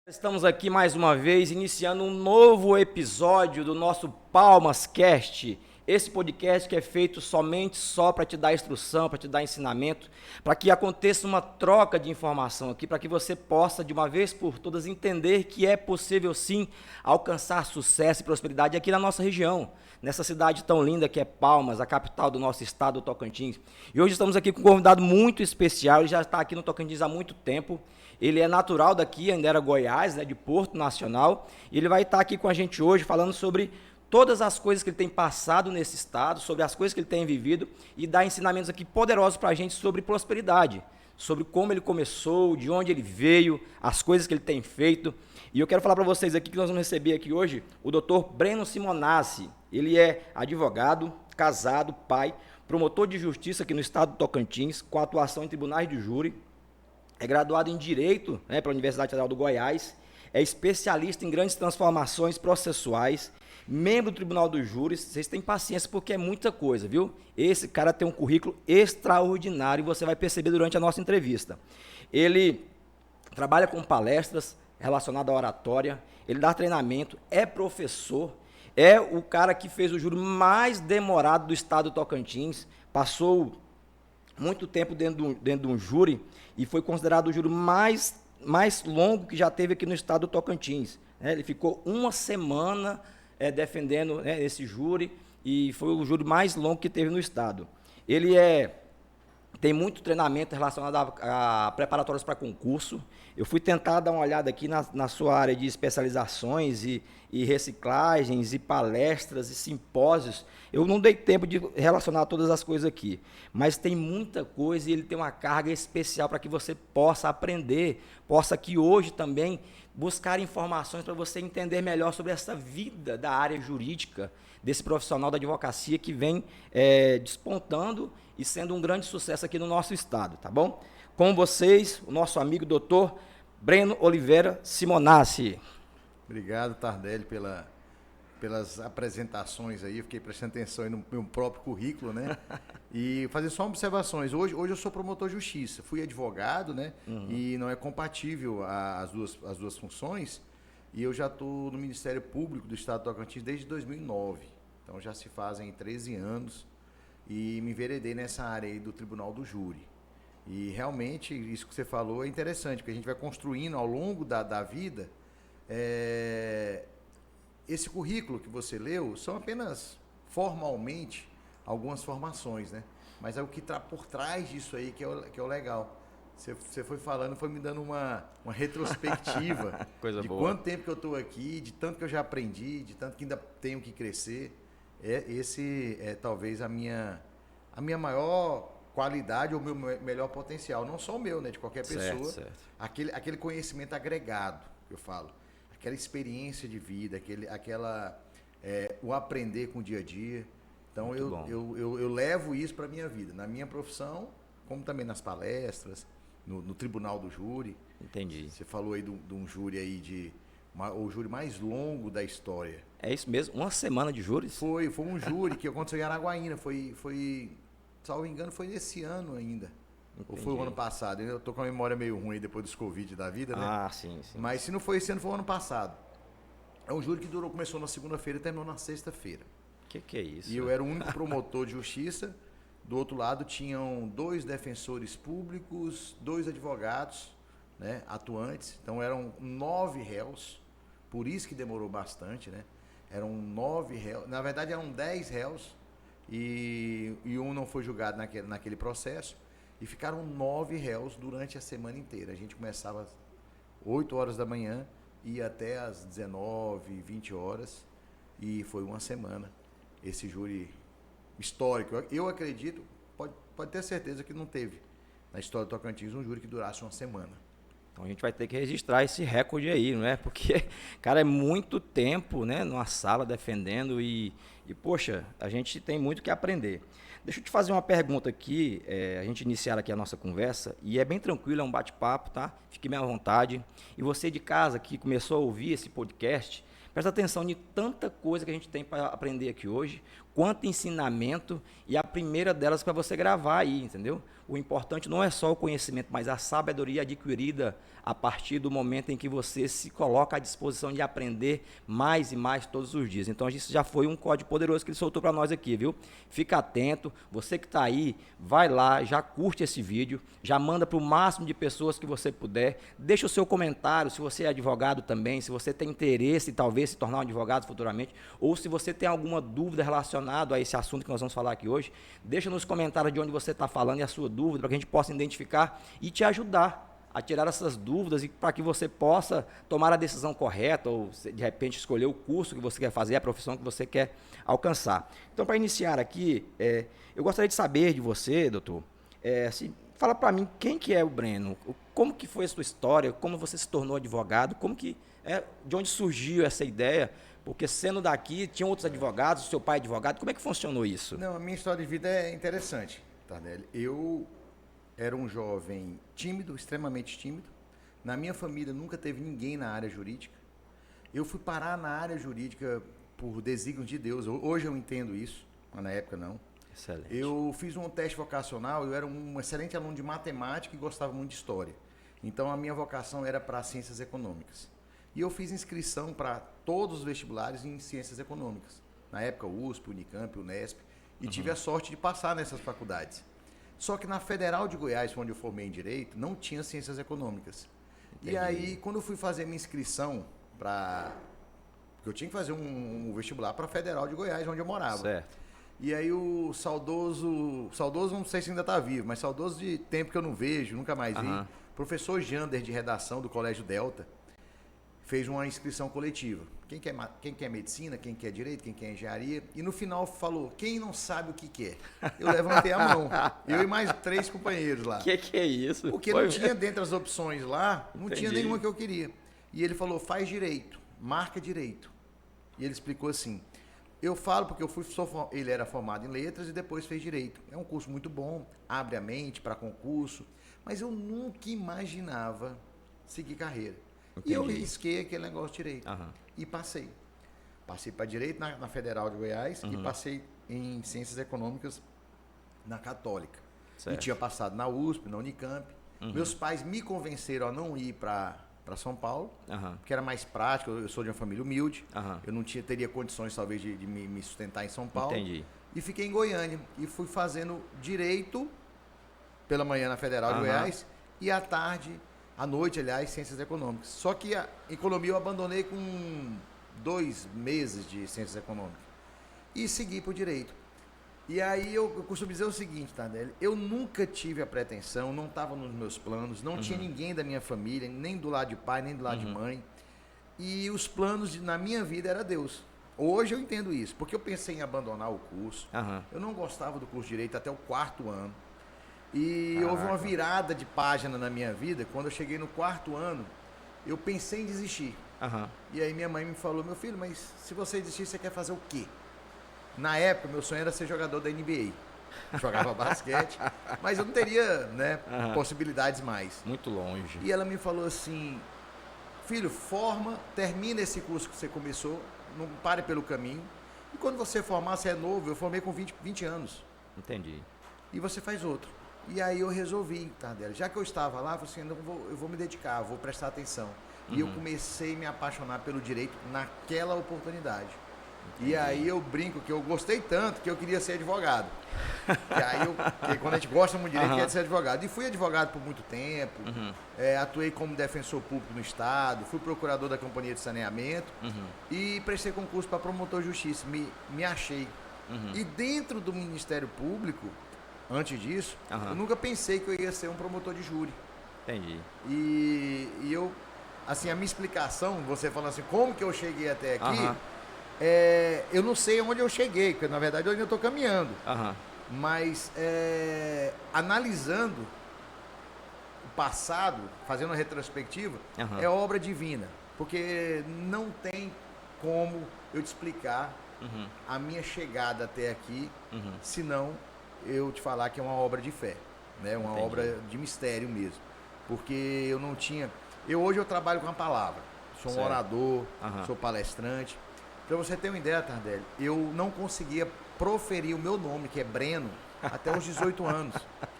Estamos aqui mais uma vez, iniciando um novo episódio do nosso Palmas Cast. Esse podcast que é feito somente só para te dar instrução, para te dar ensinamento, para que aconteça uma troca de informação aqui, para que você possa, de uma vez por todas, entender que é possível sim alcançar sucesso e prosperidade aqui na nossa região, nessa cidade tão linda que é Palmas, a capital do nosso estado, do Tocantins. E hoje estamos aqui com um convidado muito especial, ele já está aqui no Tocantins há muito tempo. Ele é natural daqui, ainda era Goiás, de Porto Nacional, e ele vai estar aqui com a gente hoje falando sobre todas as coisas que ele tem passado nesse estado, sobre as coisas que ele tem vivido e dar ensinamentos aqui poderosos para a gente sobre prosperidade, sobre como ele começou, de onde ele veio, as coisas que ele tem feito. E eu quero falar para vocês aqui que nós vamos receber aqui hoje o Dr. Breno Simonazzi. Ele é advogado, casado, pai, promotor de justiça aqui no estado do Tocantins, com atuação em tribunais de júri. É graduado em Direito pela Universidade Federal do Goiás, é especialista em grandes transformações processuais, membro do Tribunal dos Júris. Vocês têm paciência porque é muita coisa, viu? Esse cara tem um currículo extraordinário e você vai perceber durante a nossa entrevista. Ele trabalha com palestras relacionadas à oratória, ele dá treinamento, é professor, é o cara que fez o júri mais demorado do estado do Tocantins, passou muito tempo dentro de um júri e foi considerado o júri mais longo que já teve aqui no estado do Tocantins. Ele ficou uma semana defendendo esse júri e foi o júri mais longo que teve no estado. Ele tem muito treinamento relacionado a preparatórios para concurso. Eu fui tentar dar uma olhada aqui na sua área de especializações e reciclagens e palestras e simpósios. Eu não dei tempo de relacionar todas as coisas aqui, mas tem muita coisa e ele tem uma carga especial para que você possa aprender, possa aqui hoje também buscar informações para você entender melhor sobre essa vida da área jurídica, desse profissional da advocacia que vem despontando e sendo um grande sucesso aqui no nosso estado, tá bom? Com vocês, o nosso amigo doutor Breno Oliveira Simonazzi. Obrigado, Tardelli, pelas apresentações aí. Eu fiquei prestando atenção aí no meu próprio currículo, né? E fazer só observações. Hoje eu sou promotor de justiça, fui advogado, né? E não é compatível as duas funções. E eu já estou no Ministério Público do Estado do Tocantins desde 2009. Então já se fazem 13 anos e me enveredei nessa área aí do Tribunal do Júri. E realmente isso que você falou é interessante, porque a gente vai construindo ao longo da vida. Esse currículo que você leu são apenas formalmente algumas formações, né? Mas é o que está por trás disso aí que é o legal. Você foi falando, foi me dando uma retrospectiva Coisa de boa. Quanto tempo que eu estou aqui, de tanto que eu já aprendi, de tanto que ainda tenho que crescer. Esse é talvez a minha maior qualidade ou o meu melhor potencial. Não só o meu, né? De qualquer pessoa. Certo. Aquele conhecimento agregado, eu falo. Aquela experiência de vida, o aprender com o dia a dia. Então eu levo isso para a minha vida, na minha profissão, como também nas palestras, no Tribunal do Júri. Entendi. Você falou aí de um júri aí o júri mais longo da história. É isso mesmo? Uma semana de júris? Foi um júri que aconteceu em Araguaína. Salvo engano, foi nesse ano ainda. Entendi. Ou foi o ano passado. Eu tô com a memória meio ruim depois dos Covid da vida, né? Ah, sim. Mas se não foi esse ano, foi o ano passado. É um júri que começou na segunda-feira e terminou na sexta-feira. Que é isso? E eu era o único promotor de justiça. Do outro lado tinham 2 defensores públicos, 2 advogados, né, atuantes. Então eram 9 réus. Por isso que demorou bastante, né? Eram 9 réus. Na verdade eram 10 réus. E um não foi julgado naquele processo. E ficaram 9 réus durante a semana inteira. A gente começava às 8 horas da manhã e ia até às 19, 20 horas. E foi uma semana. Esse júri histórico. Eu acredito, pode ter certeza que não teve na história do Tocantins um júri que durasse uma semana. Então a gente vai ter que registrar esse recorde aí, não é? Porque, cara, é muito tempo, né, numa sala defendendo e poxa, a gente tem muito que aprender. Deixa eu te fazer uma pergunta aqui, a gente iniciar aqui a nossa conversa, e é bem tranquilo, é um bate-papo, tá? Fique bem à vontade. E você de casa que começou a ouvir esse podcast, Presta atenção de tanta coisa que a gente tem para aprender aqui hoje, quanto ensinamento, e a primeira delas para você gravar aí, entendeu? O importante não é só o conhecimento, mas a sabedoria adquirida a partir do momento em que você se coloca à disposição de aprender mais e mais todos os dias. Então, isso já foi um código poderoso que ele soltou para nós aqui, viu? Fica atento, você que está aí, vai lá, já curte esse vídeo, já manda para o máximo de pessoas que você puder, deixa o seu comentário, se você é advogado também, se você tem interesse em talvez se tornar um advogado futuramente, ou se você tem alguma dúvida relacionada a esse assunto que nós vamos falar aqui hoje, deixa nos comentários de onde você está falando e a sua dúvida, para que a gente possa identificar e te ajudar a tirar essas dúvidas e para que você possa tomar a decisão correta ou, de repente, escolher o curso que você quer fazer, a profissão que você quer alcançar. Então, para iniciar aqui, eu gostaria de saber de você, doutor, fala para mim quem que é o Breno, como que foi a sua história, como você se tornou advogado, de onde surgiu essa ideia, porque sendo daqui, tinham outros advogados, o seu pai é advogado, como é que funcionou isso? Não, a minha história de vida é interessante, Tardelli. Eu era um jovem tímido, extremamente tímido. Na minha família nunca teve ninguém na área jurídica. Eu fui parar na área jurídica por desígnio de Deus. Hoje eu entendo isso, mas na época não. Excelente. Eu fiz um teste vocacional, eu era um excelente aluno de matemática e gostava muito de história. Então a minha vocação era para ciências econômicas. E eu fiz inscrição para todos os vestibulares em ciências econômicas. Na época, USP, Unicamp, Unesp. E tive a sorte de passar nessas faculdades. Só que na Federal de Goiás, onde eu formei em Direito, não tinha ciências econômicas. Entendi. E aí, quando eu fui fazer minha inscrição para... Porque eu tinha que fazer um vestibular para a Federal de Goiás, onde eu morava. Certo. E aí o saudoso não sei se ainda está vivo, mas saudoso de tempo que eu não vejo, nunca mais vi, professor Jander, de redação do Colégio Delta, fez uma inscrição coletiva. Quem quer medicina, quem quer direito, quem quer engenharia. E no final falou, quem não sabe o que quer? Eu levantei a mão. Eu e mais 3 companheiros lá. Que é isso? Porque não tinha dentre as opções lá, não tinha nenhuma que eu queria. E ele falou, faz direito, marca direito. E ele explicou assim, eu falo porque ele era formado em letras e depois fez direito. É um curso muito bom, abre a mente para concurso. Mas eu nunca imaginava seguir carreira. Entendi. E eu risquei aquele negócio de direito. E passei. Passei para direito na Federal de Goiás e passei em ciências econômicas na Católica. Certo. E tinha passado na USP, na Unicamp. Meus pais me convenceram a não ir para São Paulo, porque era mais prático. Eu sou de uma família humilde. Eu não teria condições, talvez, de me sustentar em São Paulo. Entendi. E fiquei em Goiânia. E fui fazendo direito pela manhã na Federal de Goiás e à noite, aliás, ciências econômicas. Só que a economia eu abandonei com 2 meses de ciências econômicas. E segui para o direito. E aí eu costumo dizer o seguinte, Tardelli, eu nunca tive a pretensão, não estava nos meus planos, não tinha ninguém da minha família, nem do lado de pai, nem do lado de mãe. E os planos na minha vida era Deus. Hoje eu entendo isso, porque eu pensei em abandonar o curso. Eu não gostava do curso de direito até o 4º ano. E houve uma virada de página na minha vida. Quando eu cheguei no 4º ano, eu pensei em desistir. E aí minha mãe me falou, meu filho, mas se você desistir, você quer fazer o quê? Na época, meu sonho era ser jogador da NBA. Jogava basquete, mas eu não teria, né, possibilidades mais. Muito longe. E ela me falou assim, filho, termina esse curso que você começou, não pare pelo caminho. E quando você formar, você é novo, eu formei com 20 anos. Entendi. E você faz outro. E aí eu resolvi, Tardelli, já que eu estava lá, eu falei assim, eu vou me dedicar, vou prestar atenção. E eu comecei a me apaixonar pelo direito naquela oportunidade. Entendi. E aí eu brinco que eu gostei tanto que eu queria ser advogado. Porque quando a gente gosta muito de direito, quer ser advogado. E fui advogado por muito tempo, atuei como defensor público no Estado, fui procurador da Companhia de Saneamento e prestei concurso para promotor de justiça, me achei. E dentro do Ministério Público, antes disso, eu nunca pensei que eu ia ser um promotor de júri. Entendi. E eu, assim, a minha explicação, você falando assim, como que eu cheguei até aqui, eu não sei onde eu cheguei, porque na verdade eu ainda estou caminhando. Mas analisando o passado, fazendo uma retrospectiva, é obra divina. Porque não tem como eu te explicar a minha chegada até aqui, senão eu te falar que é uma obra de fé, né? Uma obra de mistério mesmo. Porque eu não tinha... Hoje eu trabalho com a palavra. sou um Certo. orador, Aham. sou palestrante. Para você ter uma ideia, Tardelli, eu não conseguia proferir o meu nome, que é Breno, até os 18 anos.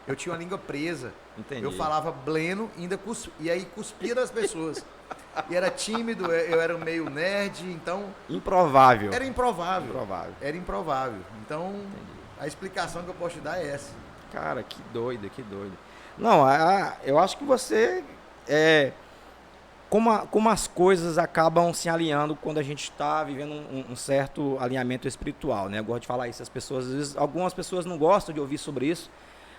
Eu tinha uma língua presa. Entendi. Eu falava Bleno e aí cuspia das pessoas. E era tímido, eu era meio nerd, então Improvável. era improvável. Improvável. Era improvável. Então, a explicação que eu posso te dar é essa. Cara, que doido, que doido. Não, eu acho que você como as coisas acabam se alinhando quando a gente está vivendo um certo alinhamento espiritual, né? Eu gosto de falar isso, as pessoas, às vezes, algumas pessoas não gostam de ouvir sobre isso,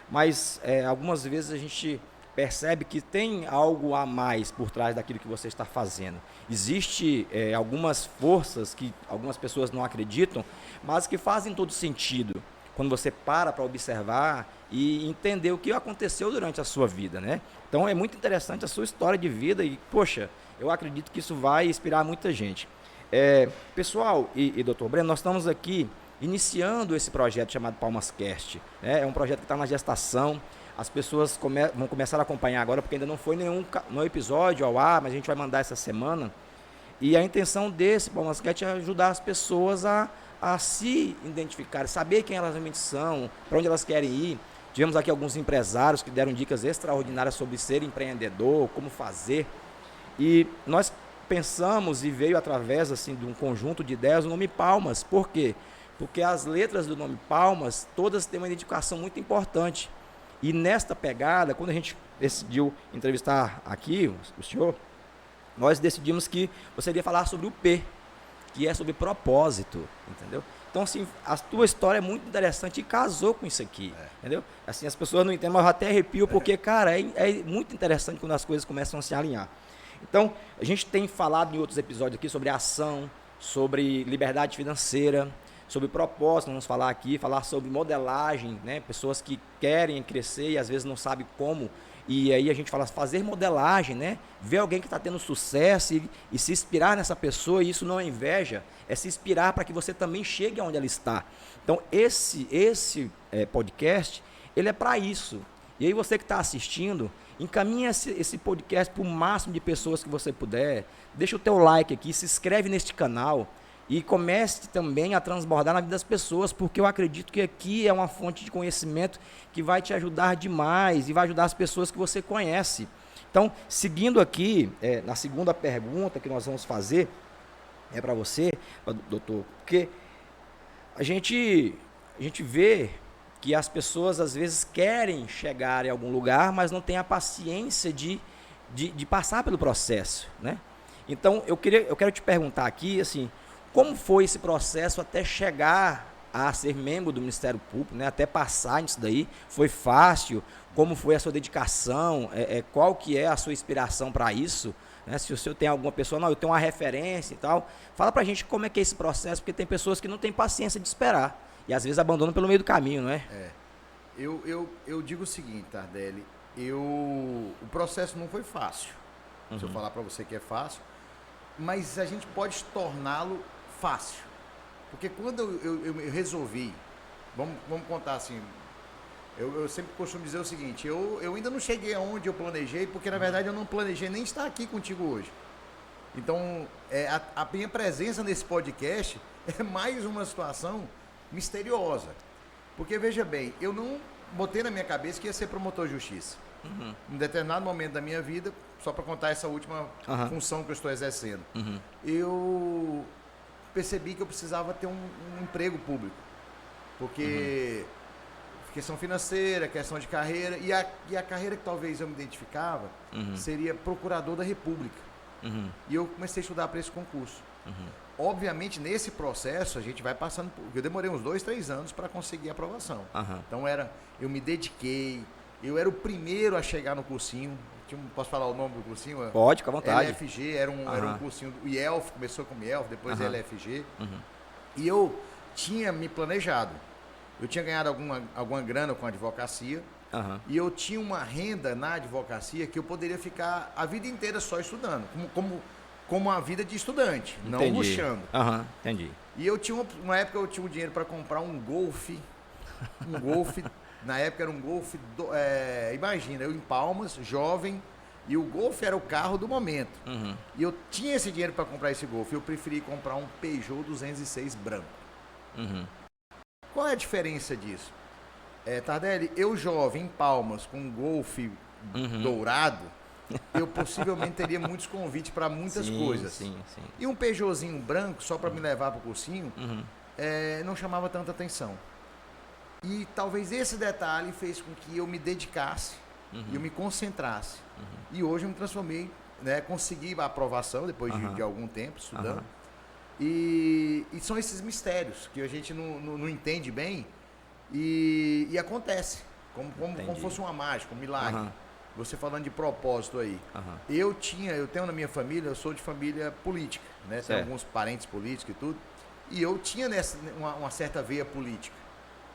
mas algumas vezes a gente percebe que tem algo a mais por trás daquilo que você está fazendo. Existe algumas forças que algumas pessoas não acreditam, mas que fazem todo sentido quando você para observar e entender o que aconteceu durante a sua vida, né? Então é muito interessante a sua história de vida e, poxa, eu acredito que isso vai inspirar muita gente. Pessoal e Dr. Breno, nós estamos aqui iniciando esse projeto chamado PalmasCast, né? É um projeto que está na gestação. As pessoas vão começar a acompanhar agora, porque ainda não foi nenhum episódio ao ar, mas a gente vai mandar essa semana. E a intenção desse PalmasCast é ajudar as pessoas a se identificar, saber quem elas realmente são, para onde elas querem ir. Tivemos aqui alguns empresários que deram dicas extraordinárias sobre ser empreendedor, como fazer. E nós pensamos e veio através assim, de um conjunto de ideias o nome Palmas. Por quê? Porque as letras do nome Palmas, todas têm uma identificação muito importante. E nesta pegada, quando a gente decidiu entrevistar aqui o senhor, nós decidimos que você iria falar sobre o P, que é sobre propósito, entendeu? Então, assim, a tua história é muito interessante e casou com isso aqui, entendeu? Assim, as pessoas não entendem, mas eu até arrepio, porque, cara, é muito interessante quando as coisas começam a se alinhar. Então, a gente tem falado em outros episódios aqui sobre ação, sobre liberdade financeira, sobre propósito, vamos falar aqui, falar sobre modelagem, né? Pessoas que querem crescer e às vezes não sabem como. E aí a gente fala fazer modelagem, né? Ver alguém que está tendo sucesso e se inspirar nessa pessoa, e isso não é inveja, é se inspirar para que você também chegue aonde ela está. Então, esse podcast, ele é para isso. E aí você que está assistindo, encaminha esse podcast para o máximo de pessoas que você puder. Deixa o teu like aqui, se inscreve neste canal e comece também a transbordar na vida das pessoas, porque eu acredito que aqui é uma fonte de conhecimento que vai te ajudar demais e vai ajudar as pessoas que você conhece. Então, seguindo aqui, na segunda pergunta que nós vamos fazer, é para você, doutor, porque a gente vê que as pessoas às vezes querem chegar em algum lugar, mas não têm a paciência de passar pelo processo, né? Então, eu quero te perguntar aqui, assim, como foi esse processo até chegar a ser membro do Ministério Público, né? Até passar nisso daí? Foi fácil? Como foi a sua dedicação? Qual que é a sua inspiração para isso? Né? Se o senhor tem alguma pessoa, não, eu tenho uma referência e tal. Fala pra gente como é que é esse processo, porque tem pessoas que não têm paciência de esperar. E às vezes abandonam pelo meio do caminho, não é? Eu digo o seguinte, Tardelli, o processo não foi fácil. Se eu falar para você que é fácil, mas a gente pode torná-lo fácil. Porque quando eu resolvi, vamos contar assim, eu sempre costumo dizer o seguinte, eu ainda não cheguei aonde eu planejei, porque na verdade eu não planejei nem estar aqui contigo hoje. Então, a minha presença nesse podcast é mais uma situação misteriosa. Porque, veja bem, eu não botei na minha cabeça que ia ser promotor de justiça. Em determinado momento da minha vida, só para contar essa última função que eu estou exercendo, eu percebi que eu precisava ter um emprego público. Porque questão financeira, questão de carreira, e a carreira que talvez eu me identificava seria procurador da República. E eu comecei a estudar para esse concurso. Obviamente, nesse processo, a gente vai passando eu demorei uns 2-3 anos para conseguir a aprovação. Então, eu me dediquei, eu era o primeiro a chegar no cursinho. Posso falar o nome do cursinho? Pode, fica à vontade. LFG, era um cursinho do IELF, começou como IELF, depois LFG. E eu tinha me planejado. Eu tinha ganhado alguma grana com a advocacia. E eu tinha uma renda na advocacia que eu poderia ficar a vida inteira só estudando, como a vida de estudante, não luxando. Entendi. E eu tinha uma época eu tinha um dinheiro para comprar um Golf, na época era um Golf, imagina, eu em Palmas, jovem, E o Golf era o carro do momento. E eu tinha esse dinheiro para comprar esse Golf. Eu preferi comprar um Peugeot 206 branco. Qual é a diferença disso? Tardelli, eu jovem em Palmas com um Golf dourado, eu possivelmente teria muitos convites para muitas coisas. Sim. E um Peugeotzinho branco, só para me levar para o cursinho, não chamava tanta atenção. E talvez esse detalhe fez com que eu me dedicasse e eu me concentrasse. E hoje eu me transformei, né, consegui a aprovação depois de algum tempo estudando. E são esses mistérios que a gente não entende bem e acontece, como fosse uma mágica, um milagre. Você falando de propósito aí. Eu tenho na minha família, eu sou de família política, né? Tem alguns parentes políticos e tudo. E eu tinha uma certa veia política.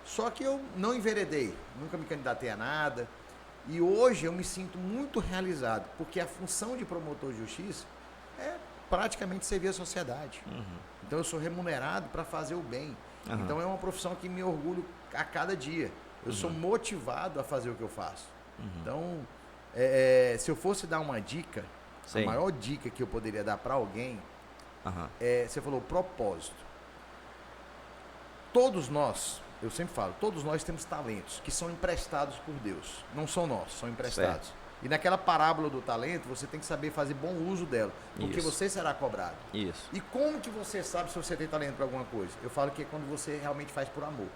Só que eu não enveredei, nunca me candidatei a nada. E hoje eu me sinto muito realizado, porque a função de promotor de justiça é praticamente servir a sociedade. Então eu sou remunerado para fazer o bem. Então é uma profissão que me orgulho a cada dia. Eu sou motivado a fazer o que eu faço. Então, se eu fosse dar uma dica, a maior dica que eu poderia dar para alguém você falou propósito. Todos nós, eu sempre falo, todos nós temos talentos que são emprestados por Deus. Não são nossos, são emprestados. E naquela parábola do talento, você tem que saber fazer bom uso dela, porque você será cobrado. E como que você sabe se você tem talento para alguma coisa? Eu falo que é quando você realmente faz por amor.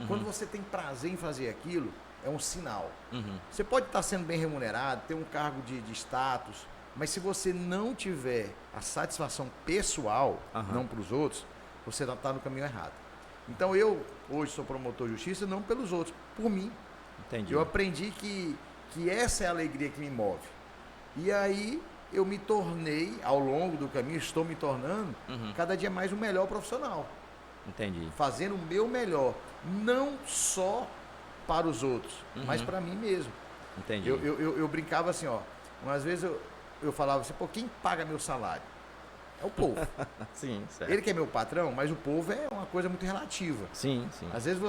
Quando você tem prazer em fazer aquilo, é um sinal. Você pode estar sendo bem remunerado, ter um cargo de status, mas se você não tiver a satisfação pessoal, não para os outros, você está no caminho errado. Então eu hoje sou promotor de justiça não pelos outros, por mim. Entendi. Eu aprendi que essa é a alegria que me move. E aí eu me tornei, ao longo do caminho, estou me tornando cada dia mais um melhor profissional. Entendi. Fazendo o meu melhor, não só para os outros, mas para mim mesmo. Entendi. Eu brincava assim, umas vezes eu falava assim, quem paga meu salário? É o povo. Sim, certo. Ele que é meu patrão, mas o povo é uma coisa muito relativa. Sim. Às vezes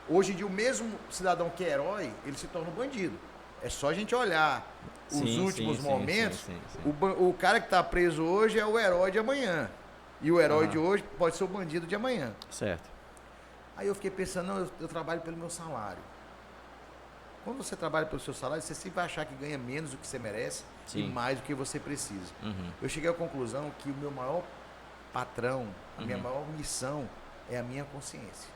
hoje em dia, o mesmo cidadão que é herói, ele se torna um bandido. É só a gente olhar os últimos momentos. O cara que está preso hoje é o herói de amanhã. E o herói de hoje pode ser o bandido de amanhã. Certo. Aí eu fiquei pensando, eu trabalho pelo meu salário. Quando você trabalha pelo seu salário, você sempre vai achar que ganha menos do que você merece e mais do que você precisa. Eu cheguei à conclusão que o meu maior patrão, a minha maior missão é a minha consciência.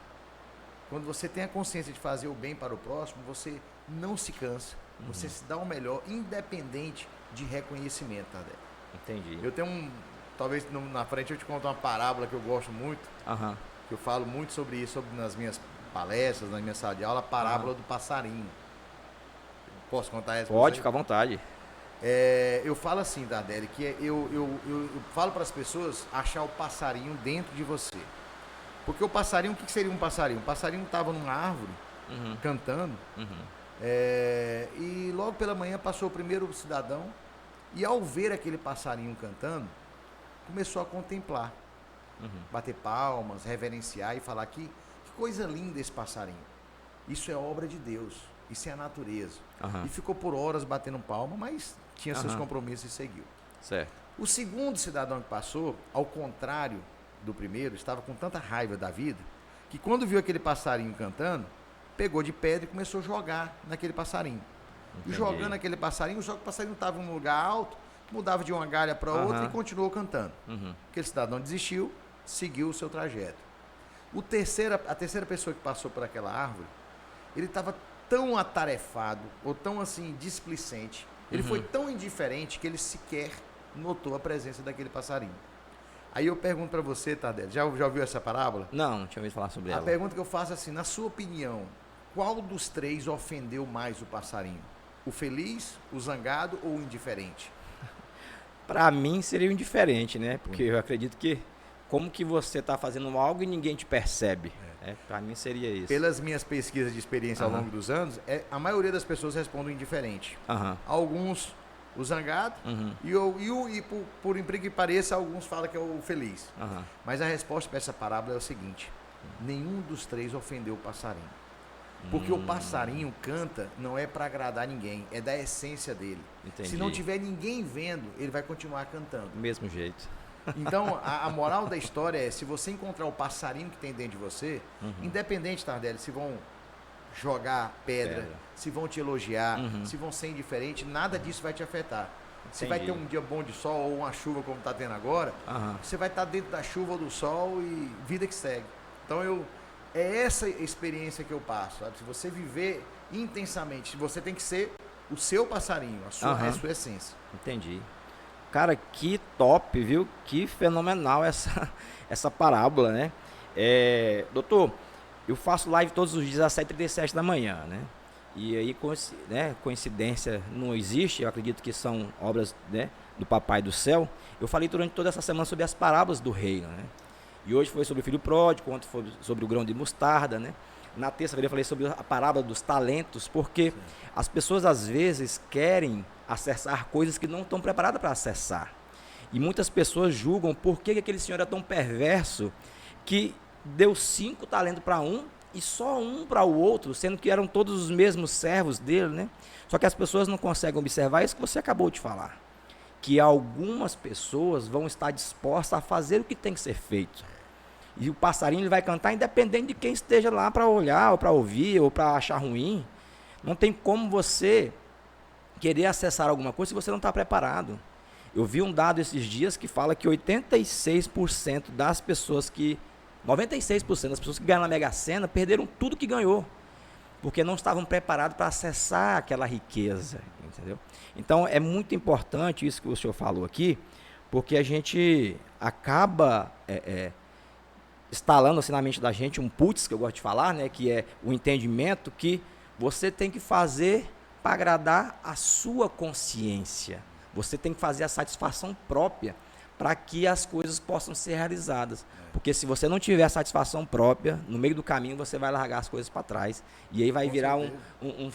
Quando você tem a consciência de fazer o bem para o próximo, você não se cansa, você se dá o melhor, independente de reconhecimento, Tadeu. Entendi. Eu tenho talvez na frente eu te conto uma parábola que eu gosto muito, que eu falo muito sobre isso nas minhas palestras, na minha sala de aula, a parábola do passarinho. Posso contar essa? Pode, fica à vontade. Eu falo assim, Tardelli, que eu falo para as pessoas achar o passarinho dentro de você. Porque o passarinho, o que seria um passarinho? O passarinho estava numa árvore, cantando, e logo pela manhã passou o primeiro cidadão, e ao ver aquele passarinho cantando, começou a contemplar, bater palmas, reverenciar e falar que coisa linda esse passarinho. Isso é obra de Deus, isso é a natureza. E ficou por horas batendo palma, mas tinha seus compromissos e seguiu. Certo. O segundo cidadão que passou, ao contrário do primeiro, estava com tanta raiva da vida, que quando viu aquele passarinho cantando, pegou de pedra e começou a jogar naquele passarinho. Entendi. E jogando aquele passarinho, só que o passarinho estava em um lugar alto, mudava de uma galha para outra e continuou cantando. Aquele cidadão desistiu, seguiu o seu trajeto. A terceira pessoa que passou por aquela árvore, ele estava tão atarefado, ou tão assim, displicente, ele foi tão indiferente que ele sequer notou a presença daquele passarinho. Aí eu pergunto para você, Tardelli, já ouviu essa parábola? Não tinha ouvido falar sobre ela. A pergunta que eu faço é assim, na sua opinião, qual dos três ofendeu mais o passarinho? O feliz, o zangado ou o indiferente? Para mim seria o indiferente, né? Porque eu acredito que como que você está fazendo algo e ninguém te percebe. Para mim seria isso. Pelas minhas pesquisas de experiência ao longo dos anos, a maioria das pessoas respondem indiferente. Alguns o zangado e por incrível que pareça, alguns falam que é o feliz. Mas a resposta para essa parábola é o seguinte: nenhum dos três ofendeu o passarinho. Porque o passarinho canta não é para agradar ninguém, é da essência dele. Entendi. Se não tiver ninguém vendo, ele vai continuar cantando. Do mesmo jeito. Então, a moral da história é, se você encontrar o passarinho que tem dentro de você, independente, Tardelli, se vão jogar pedra, se vão te elogiar, se vão ser indiferentes, nada disso vai te afetar. Você vai ter um dia bom de sol ou uma chuva como está tendo agora, você vai estar dentro da chuva ou do sol e vida que segue. Então, é essa experiência que eu passo, sabe? Se você viver intensamente, você tem que ser o seu passarinho, a sua essência. Entendi. Cara, que top, viu? Que fenomenal essa parábola, né? Doutor, eu faço live todos os dias às 7h37 da manhã, né? E aí, coincidência não existe, eu acredito que são obras, né, do Papai do Céu. Eu falei durante toda essa semana sobre as parábolas do reino, né? E hoje foi sobre o filho pródigo, ontem foi sobre o grão de mostarda, né? Na terça-feira eu falei sobre a parábola dos talentos, porque as pessoas às vezes querem acessar coisas que não estão preparadas para acessar. E muitas pessoas julgam por que aquele senhor é tão perverso que deu 5 talentos para um e só um para o outro, sendo que eram todos os mesmos servos dele, né? Só que as pessoas não conseguem observar isso que você acabou de falar, que algumas pessoas vão estar dispostas a fazer o que tem que ser feito. E o passarinho ele vai cantar independente de quem esteja lá para olhar, ou para ouvir, ou para achar ruim. Não tem como você querer acessar alguma coisa se você não está preparado. Eu vi um dado esses dias que fala que 86% das pessoas 96% das pessoas que ganham na Mega Sena perderam tudo que ganhou, porque não estavam preparados para acessar aquela riqueza, entendeu? Então é muito importante isso que o senhor falou aqui, porque a gente acaba instalando assim na mente da gente um putz, que eu gosto de falar, né, que é o entendimento que você tem que fazer para agradar a sua consciência. Você tem que fazer a satisfação própria para que as coisas possam ser realizadas. Porque se você não tiver a satisfação própria, no meio do caminho você vai largar as coisas para trás. E aí vai virar um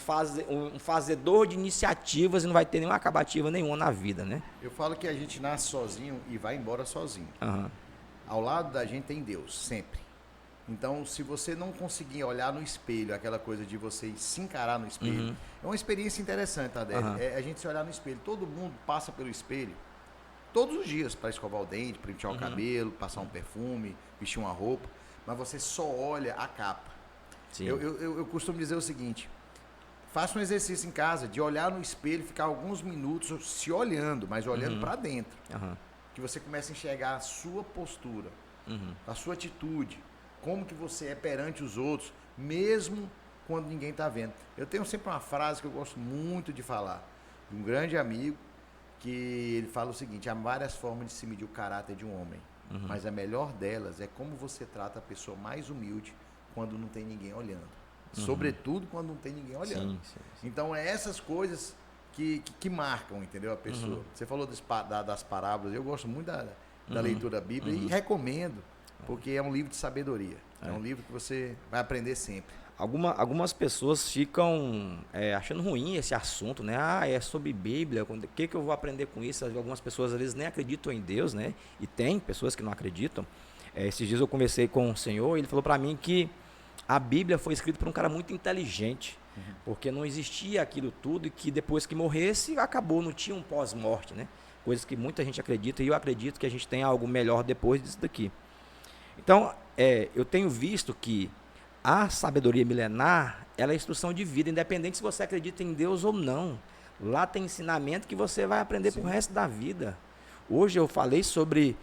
fazedor de iniciativas e não vai ter nenhuma acabativa nenhuma na vida, né? Eu falo que a gente nasce sozinho e vai embora sozinho. Ao lado da gente tem Deus, sempre. Então, se você não conseguir olhar no espelho, aquela coisa de você se encarar no espelho, é uma experiência interessante, Tadeu. É a gente se olhar no espelho. Todo mundo passa pelo espelho todos os dias para escovar o dente, para pentear o cabelo, passar um perfume, vestir uma roupa, mas você só olha a capa. Eu costumo dizer o seguinte: faça um exercício em casa de olhar no espelho, ficar alguns minutos se olhando, mas olhando para dentro. Que você começa a enxergar a sua postura, a sua atitude, como que você é perante os outros, mesmo quando ninguém está vendo. Eu tenho sempre uma frase que eu gosto muito de falar, de um grande amigo, que ele fala o seguinte: há várias formas de se medir o caráter de um homem, mas a melhor delas é como você trata a pessoa mais humilde quando não tem ninguém olhando. Sobretudo quando não tem ninguém olhando. Sim. Então, é essas coisas que marcam, entendeu, a pessoa. Você falou das parábolas, eu gosto muito da leitura da Bíblia e recomendo, porque é um livro de sabedoria. É um livro que você vai aprender sempre. Algumas pessoas ficam achando ruim esse assunto, né? É sobre Bíblia, o que eu vou aprender com isso? Algumas pessoas às vezes nem acreditam em Deus, né? E tem pessoas que não acreditam. Esses dias eu conversei com o Senhor e ele falou para mim que a Bíblia foi escrita por um cara muito inteligente, porque não existia aquilo tudo e que depois que morresse, acabou, não tinha um pós-morte, né? Coisas que muita gente acredita e eu acredito que a gente tem algo melhor depois disso daqui. Então, eu tenho visto que a sabedoria milenar, ela é instrução de vida, independente se você acredita em Deus ou não. Lá tem ensinamento que você vai aprender pro resto da vida. Hoje eu falei sobre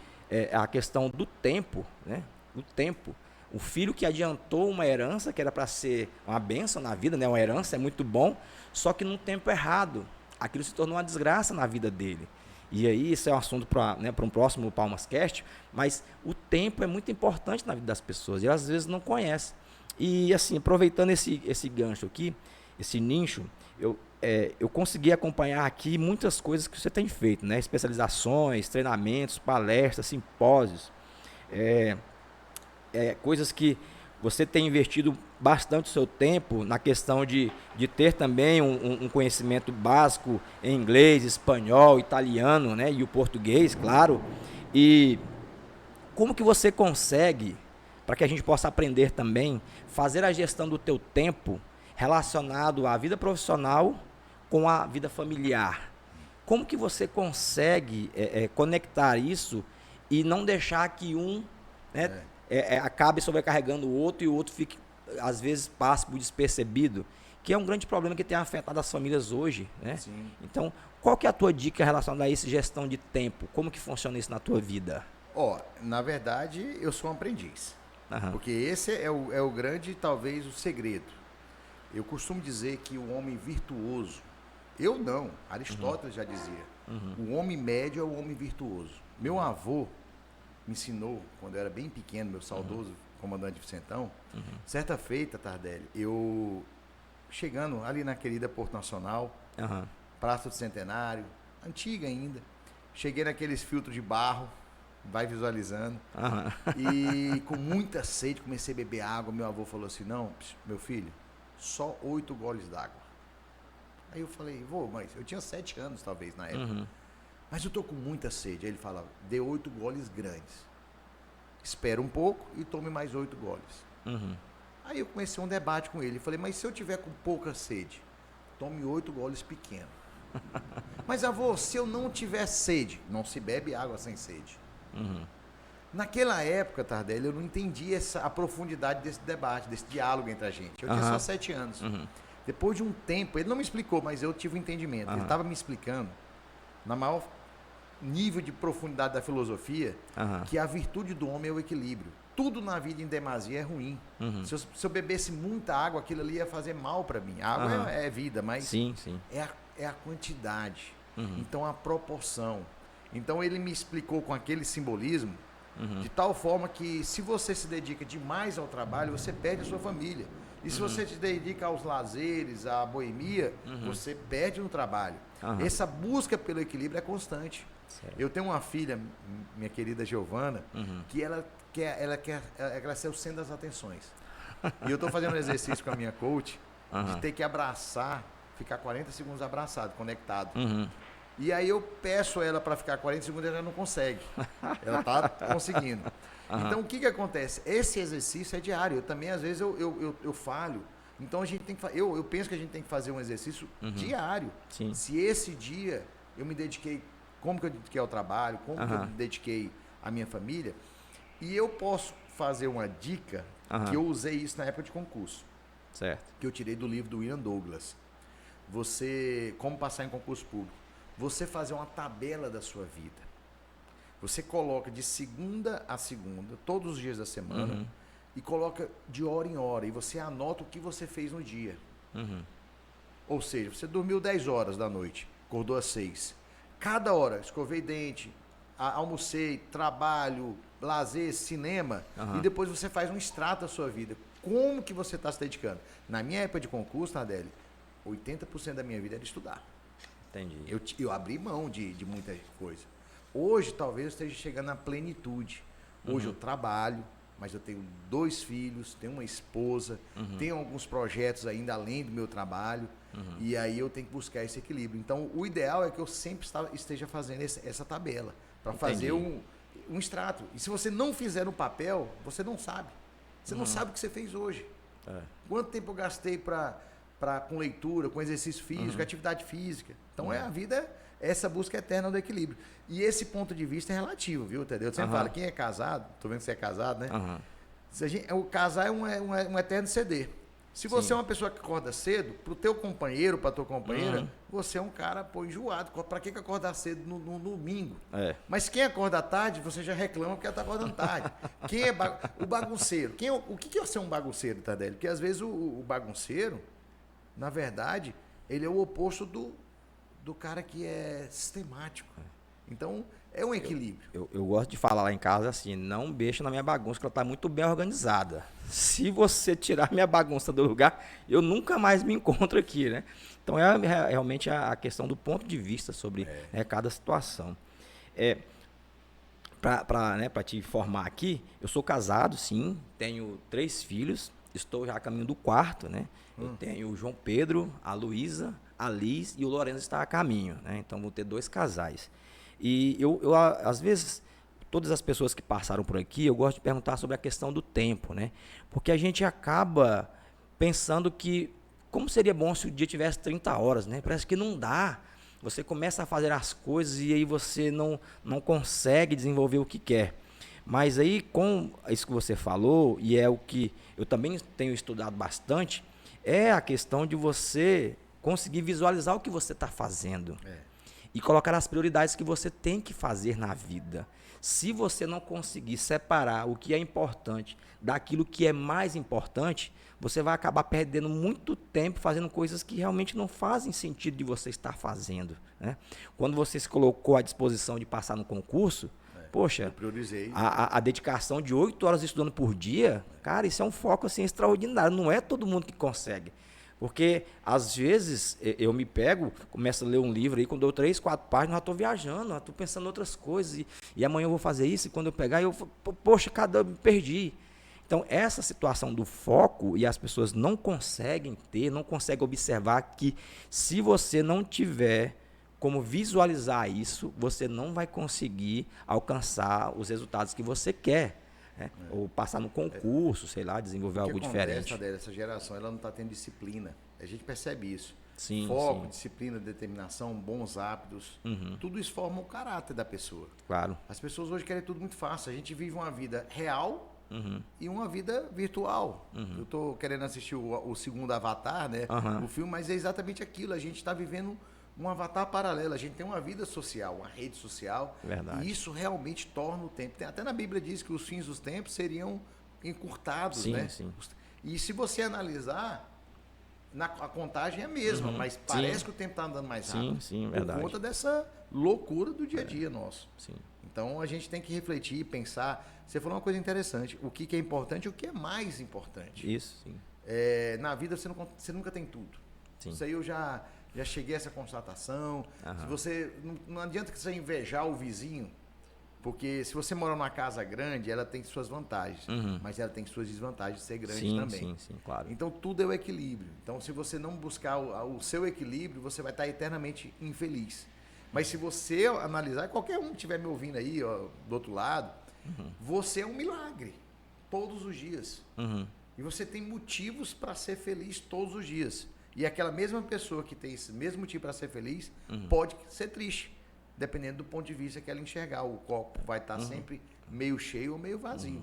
a questão do tempo, né? O tempo. O filho que adiantou uma herança, que era para ser uma bênção na vida, né? Uma herança é muito bom, só que num tempo errado. Aquilo se tornou uma desgraça na vida dele. E aí, isso é um assunto para um próximo PalmasCast, mas o tempo é muito importante na vida das pessoas, e às vezes não conhecem. E assim, aproveitando esse gancho aqui, esse nicho, eu consegui acompanhar aqui muitas coisas que você tem feito, né? Especializações, treinamentos, palestras, simpósios, coisas que você tem investido bastante o seu tempo na questão de ter também um conhecimento básico em inglês, espanhol, italiano, né? E o português, claro. E como que você consegue, para que a gente possa aprender também, fazer a gestão do teu tempo relacionado à vida profissional com a vida familiar. Como que você consegue conectar isso e não deixar que um, né, acabe sobrecarregando o outro e o outro fique, às vezes, passe por despercebido, que é um grande problema que tem afetado as famílias hoje, né? Sim. Então, qual que é a tua dica relacionada a isso, gestão de tempo? Como que funciona isso na tua vida? Na verdade, eu sou um aprendiz. Aham. Porque esse é o grande, talvez, o segredo. Eu costumo dizer que o homem virtuoso, eu não, Aristóteles já dizia, o homem médio é o homem virtuoso. Meu avô me ensinou, quando eu era bem pequeno, meu saudoso comandante Vicentão, certa feita, Tardelli, eu chegando ali na querida Porto Nacional, Praça do Centenário, antiga ainda, cheguei naqueles filtros de barro, vai visualizando, e com muita sede, comecei a beber água. Meu avô falou assim: não, meu filho, só 8 goles d'água. Aí eu falei: vô, mas eu tinha 7 anos talvez na época, mas eu tô com muita sede. Aí ele falava: dê 8 goles grandes, espera um pouco e tome mais 8 goles. Aí eu comecei um debate com ele, falei: mas se eu tiver com pouca sede, tome 8 goles pequenos. Mas avô, se eu não tiver sede, não se bebe água sem sede. Naquela época, Tardelli, eu não entendi a profundidade desse debate, desse diálogo entre a gente. Eu tinha só 7 anos. Depois de um tempo, ele não me explicou, mas eu tive um entendimento. Ele estava me explicando, na maior nível de profundidade da filosofia, que a virtude do homem é o equilíbrio. Tudo na vida em demasia é ruim. Se eu bebesse muita água, aquilo ali ia fazer mal para mim. A água é vida, mas Sim. é a quantidade. Então, a proporção. Então, ele me explicou com aquele simbolismo, de tal forma que, se você se dedica demais ao trabalho, você perde a sua família. E se você se dedica aos lazeres, à boemia, você perde no trabalho. Essa busca pelo equilíbrio é constante. Certo. Eu tenho uma filha, minha querida Giovana, que ela quer ser o centro das atenções. E eu estou fazendo um exercício com a minha coach de ter que abraçar, ficar 40 segundos abraçado, conectado. E aí eu peço ela para ficar 40 segundos e ela não consegue. Ela está conseguindo. Então, o que acontece? Esse exercício é diário. Eu também, às vezes, eu falho. Então, a gente tem que eu penso que a gente tem que fazer um exercício diário. Sim. Se esse dia eu me dediquei, como que eu dediquei ao trabalho, como que eu me dediquei à minha família. E eu posso fazer uma dica, que eu usei isso na época de concurso. Certo. Que eu tirei do livro do William Douglas. Como passar em concurso público. Você fazer uma tabela da sua vida. Você coloca de segunda a segunda, todos os dias da semana, e coloca de hora em hora, e você anota o que você fez no dia. Ou seja, você dormiu 10 horas da noite, acordou às 6. Cada hora, escovei dente, almocei, trabalho, lazer, cinema, e depois você faz um extrato da sua vida. Como que você está se dedicando? Na minha época de concurso, Tardelli, 80% da minha vida era estudar. Entendi. Eu abri mão de muita coisa. Hoje, talvez eu esteja chegando à plenitude. Hoje eu trabalho, mas eu tenho 2 filhos, tenho uma esposa, tenho alguns projetos ainda além do meu trabalho, e aí eu tenho que buscar esse equilíbrio. Então, o ideal é que eu sempre esteja fazendo essa tabela, para fazer um extrato. E se você não fizer no papel, você não sabe. Você não sabe o que você fez hoje. Quanto tempo eu gastei com leitura, com exercício físico, atividade física. Então, a vida é essa busca eterna do equilíbrio. E esse ponto de vista é relativo, viu, Tadeu? Eu sempre falo, quem é casado, tô vendo que você é casado, né? O casar é um eterno ceder. Se você é uma pessoa que acorda cedo, pro teu companheiro, pra tua companheira, você é um cara, enjoado. Pra que acordar cedo no domingo? Mas quem acorda tarde, você já reclama porque ela tá acordando tarde. Quem é o bagunceiro? O que é ser um bagunceiro, Tadeu? Porque às vezes o bagunceiro, na verdade, ele é o oposto do cara que é sistemático. Então, é um equilíbrio. Eu gosto de falar lá em casa assim: não mexa na minha bagunça, que ela está muito bem organizada. Se você tirar minha bagunça do lugar, eu nunca mais me encontro aqui, né? Então, é realmente a questão do ponto de vista sobre cada situação. Para te informar aqui, eu sou casado, sim, tenho 3 filhos, estou já a caminho do 4º, né? Eu tenho o João Pedro, a Luísa, a Liz e o Lourenço está a caminho, né? Então, vou ter 2 casais. E eu, às vezes, todas as pessoas que passaram por aqui, eu gosto de perguntar sobre a questão do tempo, né? Porque a gente acaba pensando que como seria bom se o dia tivesse 30 horas, né? Parece que não dá. Você começa a fazer as coisas e aí você não consegue desenvolver o que quer. Mas aí, com isso que você falou, e é o que eu também tenho estudado bastante, é a questão de você conseguir visualizar o que você está fazendo. E colocar as prioridades que você tem que fazer na vida. Se você não conseguir separar o que é importante daquilo que é mais importante, você vai acabar perdendo muito tempo fazendo coisas que realmente não fazem sentido de você estar fazendo, né? Quando você se colocou à disposição de passar no concurso, poxa, eu priorizei. A dedicação de 8 horas estudando por dia, cara, isso é um foco assim, extraordinário. Não é todo mundo que consegue. Porque, às vezes, eu me pego, começo a ler um livro aí, quando eu dou 3, 4 páginas, já estou viajando, já estou pensando em outras coisas, e amanhã eu vou fazer isso, e quando eu pegar, eu poxa, me perdi. Então, essa situação do foco, e as pessoas não conseguem ter, não conseguem observar que se você não tiver como visualizar isso, você não vai conseguir alcançar os resultados que você quer. Ou passar no concurso, sei lá, desenvolver algo diferente. Essa geração ela não está tendo disciplina. A gente percebe isso. Sim, Foco, sim. Disciplina, determinação, bons hábitos. Tudo isso forma o caráter da pessoa. Claro. As pessoas hoje querem tudo muito fácil. A gente vive uma vida real e uma vida virtual. Eu estou querendo assistir o segundo Avatar, né? O filme, mas é exatamente aquilo. A gente está vivendo um avatar paralelo. A gente tem uma vida social, uma rede social. Verdade. E isso realmente torna o tempo. Até na Bíblia diz que os fins dos tempos seriam encurtados, Sim, né? sim. E se você analisar, a contagem é a mesma, mas parece que o tempo está andando mais rápido. Sim, verdade. Por conta dessa loucura do dia a dia nosso. Sim. Então a gente tem que refletir, pensar. Você falou uma coisa interessante. O que é importante e o que é mais importante. Isso, sim. Na vida você nunca tem tudo. Sim. Isso aí eu já cheguei a essa constatação. Se você não adianta que você invejar o vizinho, porque se você mora numa casa grande, ela tem suas vantagens, mas ela tem suas desvantagens de ser grande também. Sim, claro. Então tudo é o equilíbrio. Então se você não buscar o seu equilíbrio, você vai estar eternamente infeliz. Mas se você analisar, qualquer um que estiver me ouvindo aí, ó, do outro lado, você é um milagre todos os dias. E você tem motivos para ser feliz todos os dias. E aquela mesma pessoa que tem esse mesmo motivo para ser feliz pode ser triste, dependendo do ponto de vista que ela enxergar. O copo vai estar sempre meio cheio ou meio vazio.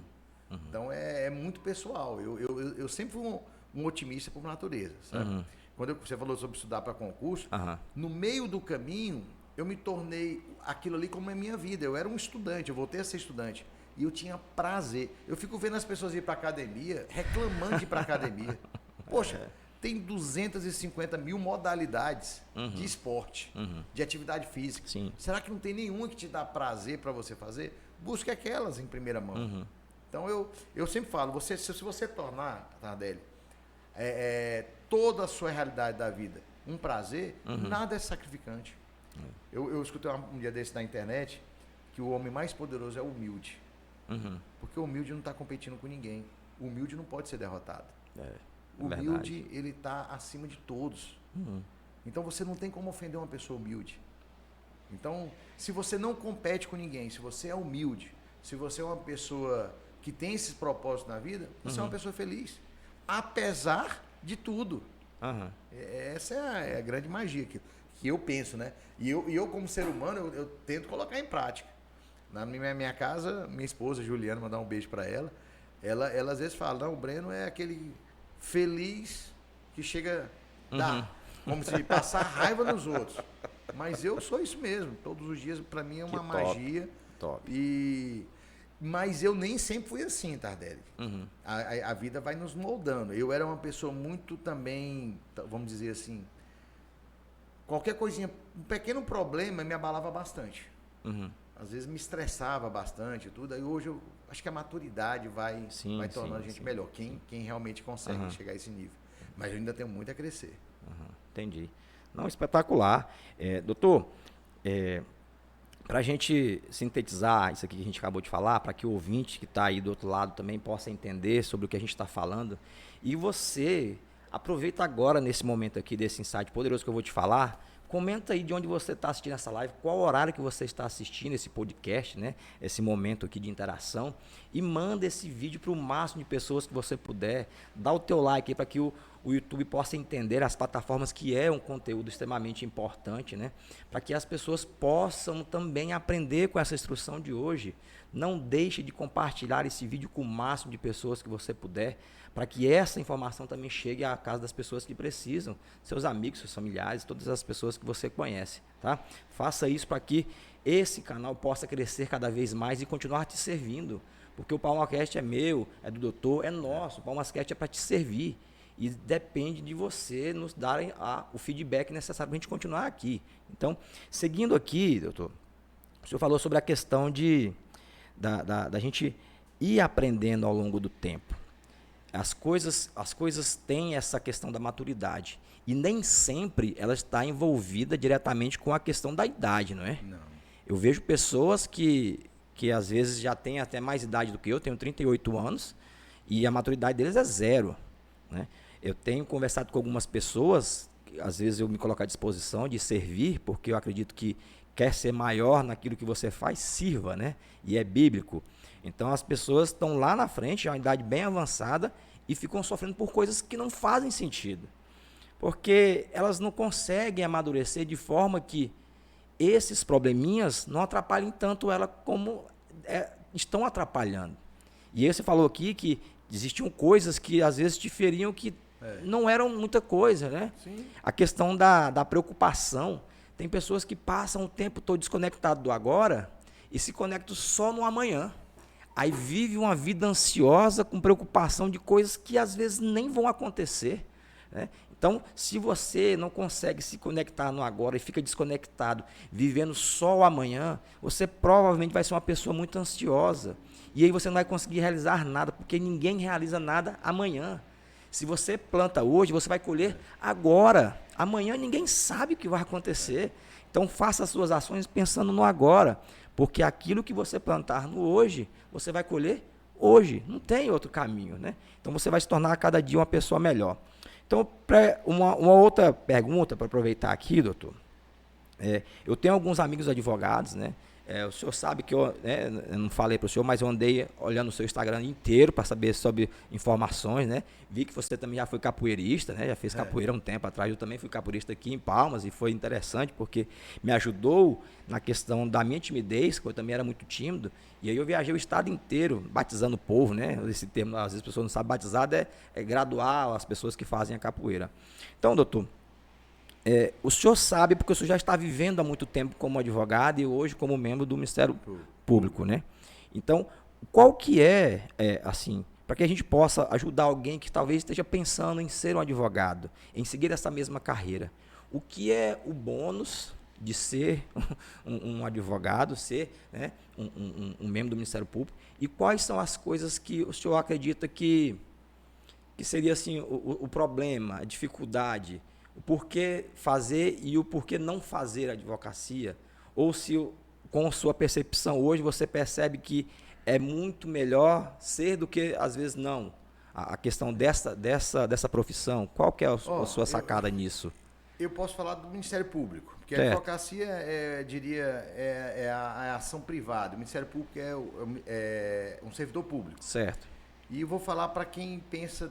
Então é muito pessoal. Eu sempre fui um otimista por natureza, sabe? Quando você falou sobre estudar para concurso, no meio do caminho eu me tornei aquilo ali como é minha vida. Eu era um estudante, eu voltei a ser estudante. E eu tinha prazer. Eu fico vendo as pessoas ir para academia, reclamando de ir para academia. Poxa, tem 250 mil modalidades de esporte, de atividade física. Sim. Será que não tem nenhuma que te dá prazer para você fazer? Busque aquelas em primeira mão. Então eu sempre falo, se você tornar, Tardelli, toda a sua realidade da vida um prazer, nada é sacrificante. Eu escutei um dia desse na internet que o homem mais poderoso é o humilde. Porque o humilde não está competindo com ninguém. O humilde não pode ser derrotado. O humilde, ele está acima de todos. Então você não tem como ofender uma pessoa humilde. Então, se você não compete com ninguém, se você é humilde, se você é uma pessoa que tem esses propósitos na vida, você é uma pessoa feliz. Apesar de tudo. Essa é a grande magia que eu penso, né? E eu como ser humano, eu tento colocar em prática. Na minha casa, minha esposa, Juliana, mandar um beijo para ela. Ela às vezes fala, não, o Breno é aquele feliz que chega a dar, como se passar raiva nos outros. Mas eu sou isso mesmo. Todos os dias, para mim, é uma magia. Top. Mas eu nem sempre fui assim, Tardelli. A vida vai nos moldando. Eu era uma pessoa muito também, vamos dizer assim, qualquer coisinha, um pequeno problema me abalava bastante. Às vezes me estressava bastante e tudo. Aí hoje eu acho que a maturidade vai tornando a gente melhor. Quem realmente consegue chegar a esse nível. Mas eu ainda tenho muito a crescer. Entendi. Não, espetacular. Doutor, para a gente sintetizar isso aqui que a gente acabou de falar, para que o ouvinte que está aí do outro lado também possa entender sobre o que a gente está falando, e você aproveita agora, nesse momento aqui, desse insight poderoso que eu vou te falar, comenta aí de onde você está assistindo essa live, qual horário que você está assistindo esse podcast, né? Esse momento aqui de interação, e manda esse vídeo para o máximo de pessoas que você puder. Dá o teu like aí para que o o YouTube possa entender as plataformas que é um conteúdo extremamente importante, né? Para que as pessoas possam também aprender com essa instrução de hoje. Não deixe de compartilhar esse vídeo com o máximo de pessoas que você puder, para que essa informação também chegue à casa das pessoas que precisam, seus amigos, seus familiares, todas as pessoas que você conhece, tá? Faça isso para que esse canal possa crescer cada vez mais e continuar te servindo, porque o PalmaCast é meu, é do doutor, é nosso, o PalmaCast é para te servir. E depende de você nos darem o feedback necessário para a gente continuar aqui. Então, seguindo aqui, doutor, o senhor falou sobre a questão da gente ir aprendendo ao longo do tempo. As coisas têm essa questão da maturidade. E nem sempre ela está envolvida diretamente com a questão da idade, não é? Não. Eu vejo pessoas que às vezes já têm até mais idade do que eu, tenho 38 anos, e a maturidade deles é 0, né? Eu tenho conversado com algumas pessoas, às vezes eu me coloco à disposição de servir, porque eu acredito que quer ser maior naquilo que você faz, sirva, né? E é bíblico. Então as pessoas estão lá na frente, já uma idade bem avançada, e ficam sofrendo por coisas que não fazem sentido. Porque elas não conseguem amadurecer de forma que esses probleminhas não atrapalhem tanto ela como estão atrapalhando. E aí você falou aqui que existiam coisas que às vezes te feriam que não eram muita coisa, né? Sim. A questão da preocupação. Tem pessoas que passam o tempo todo desconectado do agora e se conectam só no amanhã. Aí vive uma vida ansiosa com preocupação de coisas que às vezes nem vão acontecer, né? Então, se você não consegue se conectar no agora e fica desconectado, vivendo só o amanhã, você provavelmente vai ser uma pessoa muito ansiosa. E aí você não vai conseguir realizar nada, porque ninguém realiza nada amanhã. Se você planta hoje, você vai colher agora. Amanhã ninguém sabe o que vai acontecer. Então faça as suas ações pensando no agora, porque aquilo que você plantar no hoje, você vai colher hoje. Não tem outro caminho, né? Então você vai se tornar a cada dia uma pessoa melhor. Então, uma outra pergunta para aproveitar aqui, doutor. Eu tenho alguns amigos advogados, né? O senhor sabe que eu não falei para o senhor, mas eu andei olhando o seu Instagram inteiro para saber sobre informações, né? Vi que você também já foi capoeirista, né? Já fez capoeira um tempo atrás. Eu também fui capoeirista aqui em Palmas e foi interessante porque me ajudou na questão da minha timidez, que eu também era muito tímido. E aí eu viajei o estado inteiro batizando o povo, né? Esse termo, às vezes as pessoas não sabem, batizado é graduar as pessoas que fazem a capoeira. Então, doutor, o senhor sabe, porque o senhor já está vivendo há muito tempo como advogado e hoje como membro do Ministério Público, né? Então, qual que assim, para que a gente possa ajudar alguém que talvez esteja pensando em ser um advogado, em seguir essa mesma carreira? O que é o bônus de ser um advogado, ser, né, um membro do Ministério Público? E quais são as coisas que o senhor acredita que seria assim, o problema, a dificuldade, o porquê fazer e o porquê não fazer a advocacia? Ou se, com sua percepção hoje, você percebe que é muito melhor ser do que, às vezes, não? A questão dessa profissão, qual que é a sua sacada nisso? Eu posso falar do Ministério Público, porque a advocacia é a ação privada. O Ministério Público é um servidor público. Certo. E eu vou falar para quem pensa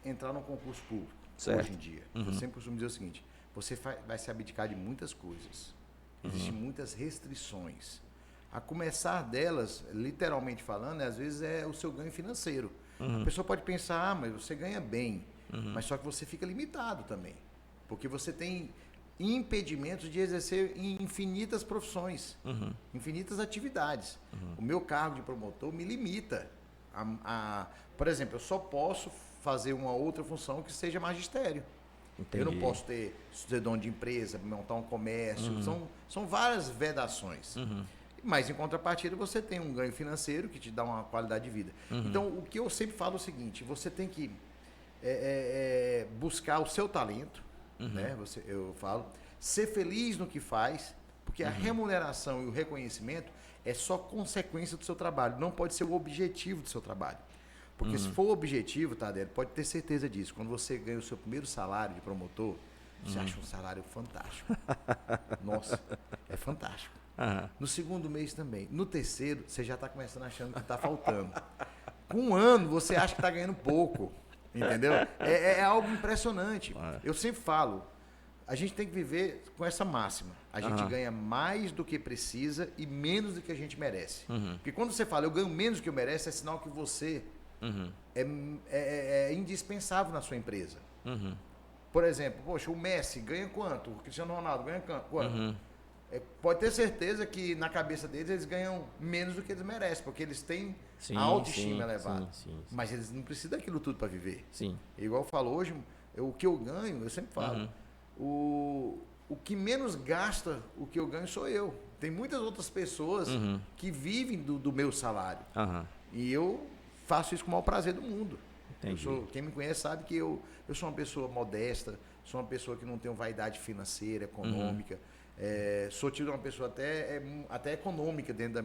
entrar no concurso público, hoje em dia. Eu sempre costumo dizer o seguinte: você vai se abdicar de muitas coisas. Existem muitas restrições. A começar delas, literalmente falando, às vezes é o seu ganho financeiro. A pessoa pode pensar, mas você ganha bem, mas só que você fica limitado também. Porque você tem impedimentos de exercer em infinitas profissões, infinitas atividades. O meu cargo de promotor me limita. Por exemplo, eu só posso fazer uma outra função que seja magistério. Entendi. Eu não posso ser dono de empresa, montar um comércio. São várias vedações. Mas, em contrapartida, você tem um ganho financeiro que te dá uma qualidade de vida. Então, o que eu sempre falo é o seguinte: você tem que buscar o seu talento, né? Eu falo, ser feliz no que faz, porque a remuneração e o reconhecimento é só consequência do seu trabalho, não pode ser o objetivo do seu trabalho. Porque se for o objetivo, Tadeu, pode ter certeza disso. Quando você ganha o seu primeiro salário de promotor, você acha um salário fantástico. Nossa, é fantástico. No segundo mês também. No terceiro, você já está começando achando que está faltando. Com um ano, você acha que está ganhando pouco. Entendeu? É algo impressionante. Eu sempre falo, a gente tem que viver com essa máxima. A gente ganha mais do que precisa e menos do que a gente merece. Porque quando você fala, eu ganho menos do que eu mereço, é sinal que você é indispensável na sua empresa. Por exemplo, poxa, o Messi ganha quanto? O Cristiano Ronaldo ganha quanto? Pode ter certeza que na cabeça deles eles ganham menos do que eles merecem, porque eles têm a autoestima elevada. Mas eles não precisam daquilo tudo para viver. Igual eu falo hoje, o que eu ganho, eu sempre falo, o que menos gasta o que eu ganho sou eu. Tem muitas outras pessoas que vivem do meu salário. E eu faço isso com o maior prazer do mundo. Quem me conhece sabe que eu sou uma pessoa modesta, sou uma pessoa que não tenho vaidade financeira, econômica. Sou tido uma pessoa até econômica dentro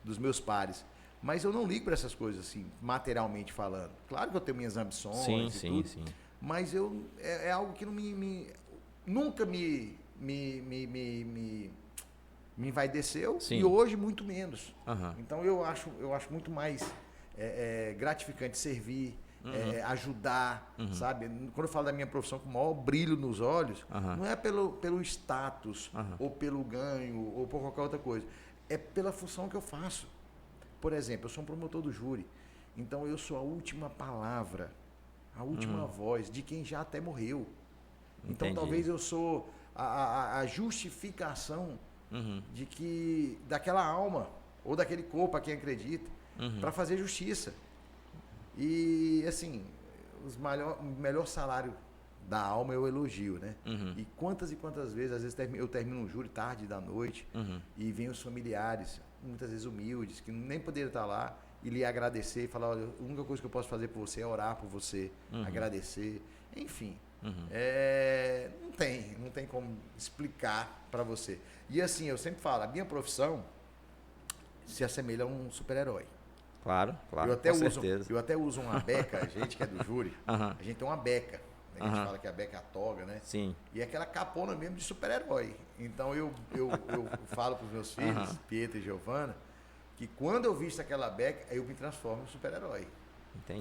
dos meus pares. Mas eu não ligo para essas coisas, assim, materialmente falando. Claro que eu tenho minhas ambições e tudo, mas é algo que não nunca me envaideceu e hoje muito menos. Então eu acho muito mais gratificante servir, ajudar, sabe? Quando eu falo da minha profissão com o maior brilho nos olhos, não é pelo status ou pelo ganho ou por qualquer outra coisa, é pela função que eu faço. Por exemplo, eu sou um promotor do júri, então eu sou a última palavra, a última voz de quem já até morreu. Então talvez eu sou a justificação daquela alma ou daquele corpo a quem acredita para fazer justiça. E assim, o melhor salário da alma eu elogio, né? E quantas vezes, às vezes eu termino um júri tarde da noite e vem os familiares, muitas vezes humildes, que nem poderiam estar lá, e lhe agradecer e falar, olha, a única coisa que eu posso fazer por você é orar por você, agradecer, enfim. Não tem como explicar para você. E assim, eu sempre falo, a minha profissão se assemelha a um super-herói. Claro, Eu até uso uma beca, a gente que é do júri, a gente tem uma beca, né? A gente fala que a beca é a toga, né? E é aquela capona mesmo de super-herói. Então eu falo para os meus filhos, Pietro e Giovana, que quando eu visto aquela beca, eu me transformo em super-herói.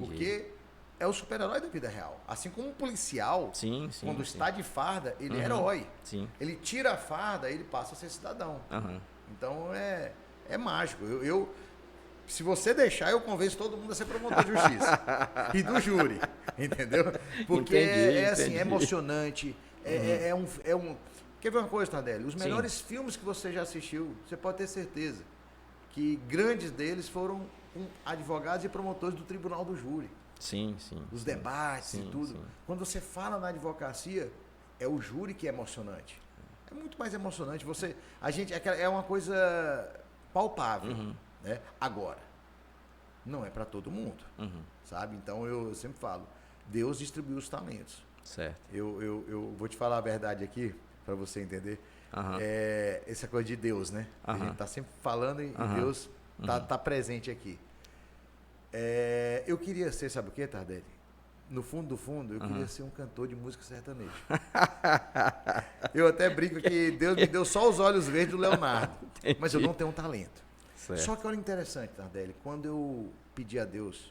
Porque é o super-herói da vida real. Assim como um policial, quando está de farda, ele é herói. Ele tira a farda, ele passa a ser cidadão. Então é mágico. Se você deixar, eu convenço todo mundo a ser promotor de justiça. E do júri, entendeu? Porque assim, é emocionante. Quer ver uma coisa, Tardelli? Os melhores filmes que você já assistiu, você pode ter certeza que grandes deles foram com advogados e promotores do tribunal do júri. Os debates e tudo. Quando você fala na advocacia, é o júri que é emocionante. É muito mais emocionante. É uma coisa palpável. Né? Agora, não é para todo mundo, sabe? Então eu sempre falo, Deus distribuiu os talentos. Eu vou te falar a verdade aqui, para você entender. Essa coisa de Deus, né? A gente está sempre falando e Deus tá presente aqui. Eu queria ser, sabe o que, Tardelli? No fundo do fundo, eu queria ser um cantor de música sertaneja. Eu até brinco que Deus me deu só os olhos verdes do Leonardo, mas eu não tenho um talento. Só que olha interessante, Tardelli, quando eu pedi a Deus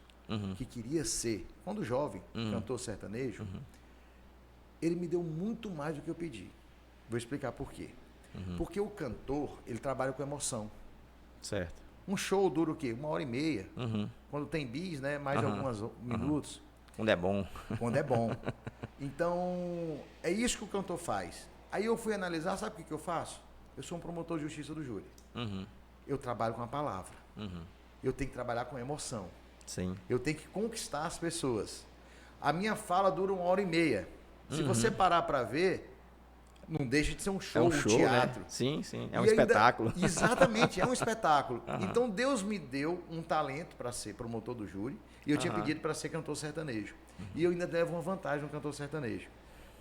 que queria ser, quando jovem, cantor sertanejo, ele me deu muito mais do que eu pedi. Vou explicar por quê. Porque o cantor, ele trabalha com emoção. Um show dura o quê? 1h30. Quando tem bis, né? Mais de alguns minutos. Quando é bom. Quando é bom. Então, é isso que o cantor faz. Aí eu fui analisar, sabe o que eu faço? Eu sou um promotor de justiça do júri. Eu trabalho com a palavra. Eu tenho que trabalhar com emoção. Eu tenho que conquistar as pessoas. A minha fala dura 1h30. Se você parar para ver, não deixa de ser um show, um teatro. Né? É um espetáculo. Exatamente, é um espetáculo. Então Deus me deu um talento para ser promotor do júri e eu tinha pedido para ser cantor sertanejo. E eu ainda levo uma vantagem no cantor sertanejo.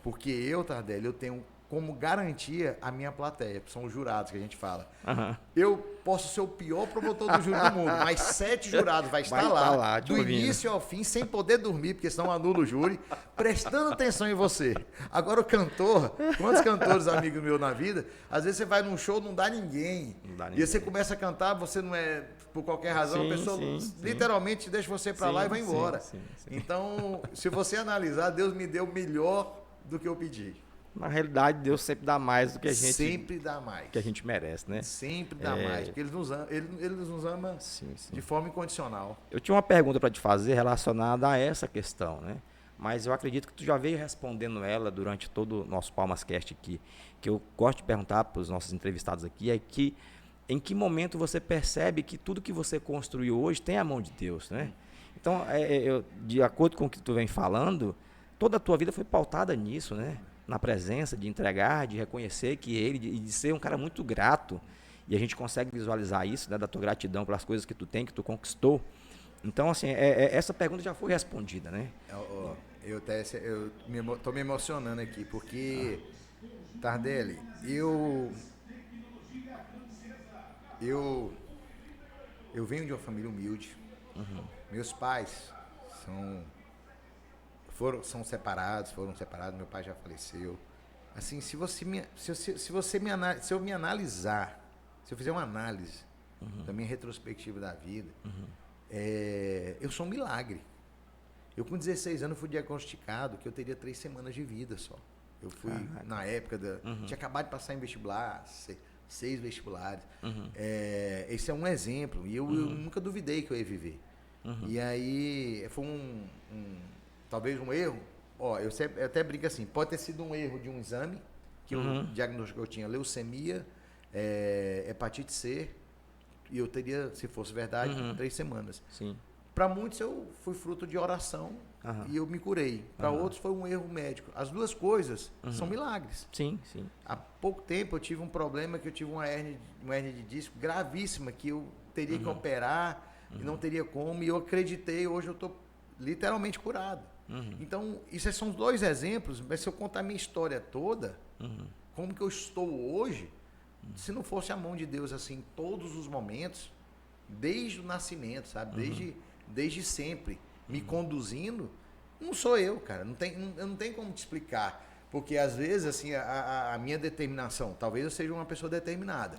Porque eu, Tardelli, eu tenho como garantia a minha plateia, que são os jurados que a gente fala. Eu posso ser o pior promotor do júri do mundo, mas 7 jurados vai estar lá do início ao fim, sem poder dormir, porque senão anula o júri, prestando atenção em você. Agora o cantor, quantos cantores amigos meus na vida, às vezes você vai num show, não dá ninguém. E você começa a cantar, você não é por qualquer razão, Sim, a pessoa sim. literalmente deixa você para lá e vai embora. Sim. Então, se você analisar, Deus me deu melhor do que eu pedi. Na realidade, Deus sempre dá mais do que Sempre dá mais. que a gente merece, né? Sempre dá mais, porque ele nos ama Sim. de forma incondicional. Eu tinha uma pergunta para te fazer relacionada a essa questão, né? Mas eu acredito que tu já veio respondendo ela durante todo o nosso PalmasCast aqui. Que eu gosto de perguntar para os nossos entrevistados aqui é que em que momento você percebe que tudo que você construiu hoje tem a mão de Deus, né? Então, de acordo com o que tu vem falando, toda a tua vida foi pautada nisso, né? Na presença, de entregar, de reconhecer que e de ser um cara muito grato. E a gente consegue visualizar isso, né? Da tua gratidão pelas coisas que tu tem, que tu conquistou. Então, assim, essa pergunta já foi respondida, né? Eu tô me emocionando aqui, porque, Tardelli, eu venho de uma família humilde. Meus pais foram separados, meu pai já faleceu. Assim, se eu me analisar, se eu fizer uma análise da minha retrospectiva da vida, eu sou um milagre. Eu com 16 anos fui diagnosticado que eu teria 3 semanas de vida só. Eu fui, na época, tinha acabado de passar em vestibular, 6 vestibulares. Esse é um exemplo, e eu nunca duvidei que eu ia viver. E aí, foi talvez um erro. Eu até brinco assim, pode ter sido um erro de um exame, que o diagnóstico que eu tinha, leucemia, hepatite C, e eu teria, se fosse verdade, 3 semanas. Sim. Para muitos eu fui fruto de oração e eu me curei. Para outros foi um erro médico. As duas coisas são milagres. Sim. Há pouco tempo eu tive um problema que eu tive uma hérnia de disco gravíssima que eu teria que operar e não teria como. E eu acreditei, hoje eu estou literalmente curado. Então, isso são 2 exemplos, mas se eu contar a minha história toda, como que eu estou hoje, se não fosse a mão de Deus assim, em todos os momentos, desde o nascimento, sabe? Desde sempre, me conduzindo, não sou eu, cara. Eu não tenho como te explicar. Porque, às vezes, assim, a minha determinação, talvez eu seja uma pessoa determinada,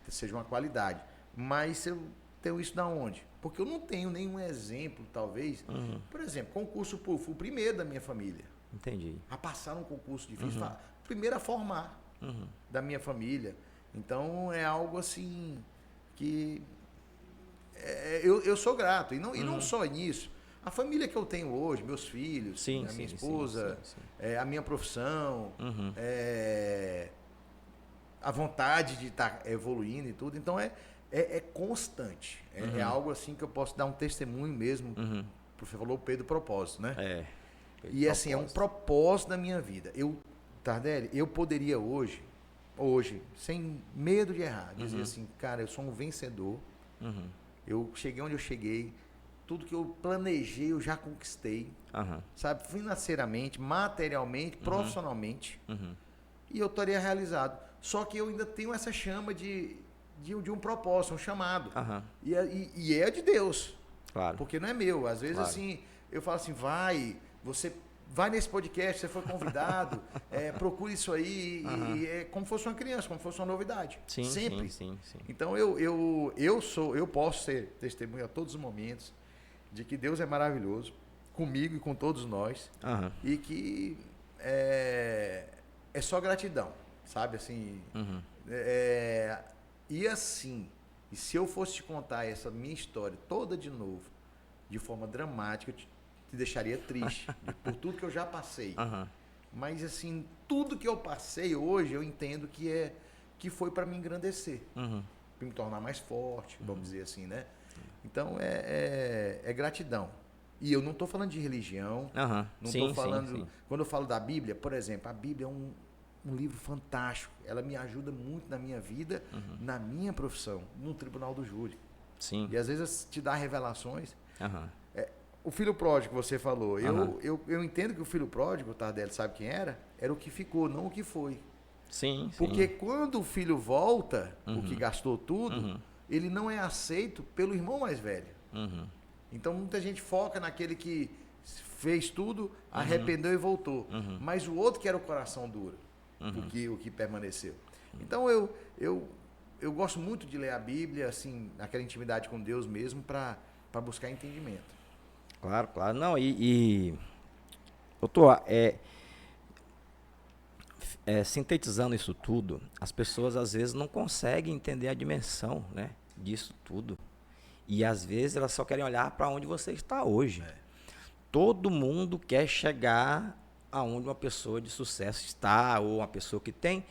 seja uma qualidade, mas eu tenho isso da onde? Porque eu não tenho nenhum exemplo, talvez. Por exemplo, concurso público, fui o primeiro da minha família. Entendi. A passar num concurso difícil, primeiro a formar da minha família. Então, é algo assim que eu sou grato. E não só nisso. A família que eu tenho hoje, meus filhos, a minha esposa, a minha profissão, a vontade de estar evoluindo e tudo. Então, é constante. É algo assim que eu posso dar um testemunho mesmo. Você falou Pedro propósito, né? E assim, é um propósito da minha vida. Tardelli, eu poderia hoje, sem medo de errar, dizer assim, cara, eu sou um vencedor. Eu cheguei onde eu cheguei. Tudo que eu planejei, eu já conquistei. Sabe? Financeiramente, materialmente, profissionalmente. E eu estaria realizado. Só que eu ainda tenho essa chama de um propósito, um chamado. E é de Deus. Claro. Porque não é meu. Às vezes, assim, eu falo assim, você vai nesse podcast, você foi convidado, procure isso aí. E é como fosse uma criança, como fosse uma novidade. Sempre. Sim. Então, eu posso ser testemunha a todos os momentos de que Deus é maravilhoso, comigo e com todos nós. E que é só gratidão, sabe? Assim, e assim, e se eu fosse te contar essa minha história toda de novo, de forma dramática, eu te deixaria triste por tudo que eu já passei. Mas assim, tudo que eu passei hoje, eu entendo que foi para me engrandecer, para me tornar mais forte, vamos dizer assim, né? Então é gratidão. E eu não estou falando de religião, não estou falando. Sim. Quando eu falo da Bíblia, por exemplo, a Bíblia é um livro fantástico. Ela me ajuda muito na minha vida, na minha profissão, no tribunal do júri. Sim. E às vezes te dá revelações. O filho pródigo, você falou. Eu entendo que o filho pródigo, Tardelli, sabe quem era? Era o que ficou, não o que foi. Sim. Porque quando o filho volta, o que gastou tudo, ele não é aceito pelo irmão mais velho. Então muita gente foca naquele que fez tudo, arrependeu e voltou. Mas o outro que era o coração duro, o que permaneceu. Então eu eu gosto muito de ler a Bíblia, assim, naquela intimidade com Deus mesmo, para buscar entendimento. Claro, claro. Não, doutor, sintetizando isso tudo, as pessoas às vezes não conseguem entender a dimensão, né, disso tudo. E às vezes elas só querem olhar para onde você está hoje. Todo mundo quer chegar aonde uma pessoa de sucesso está, ou uma pessoa que tem.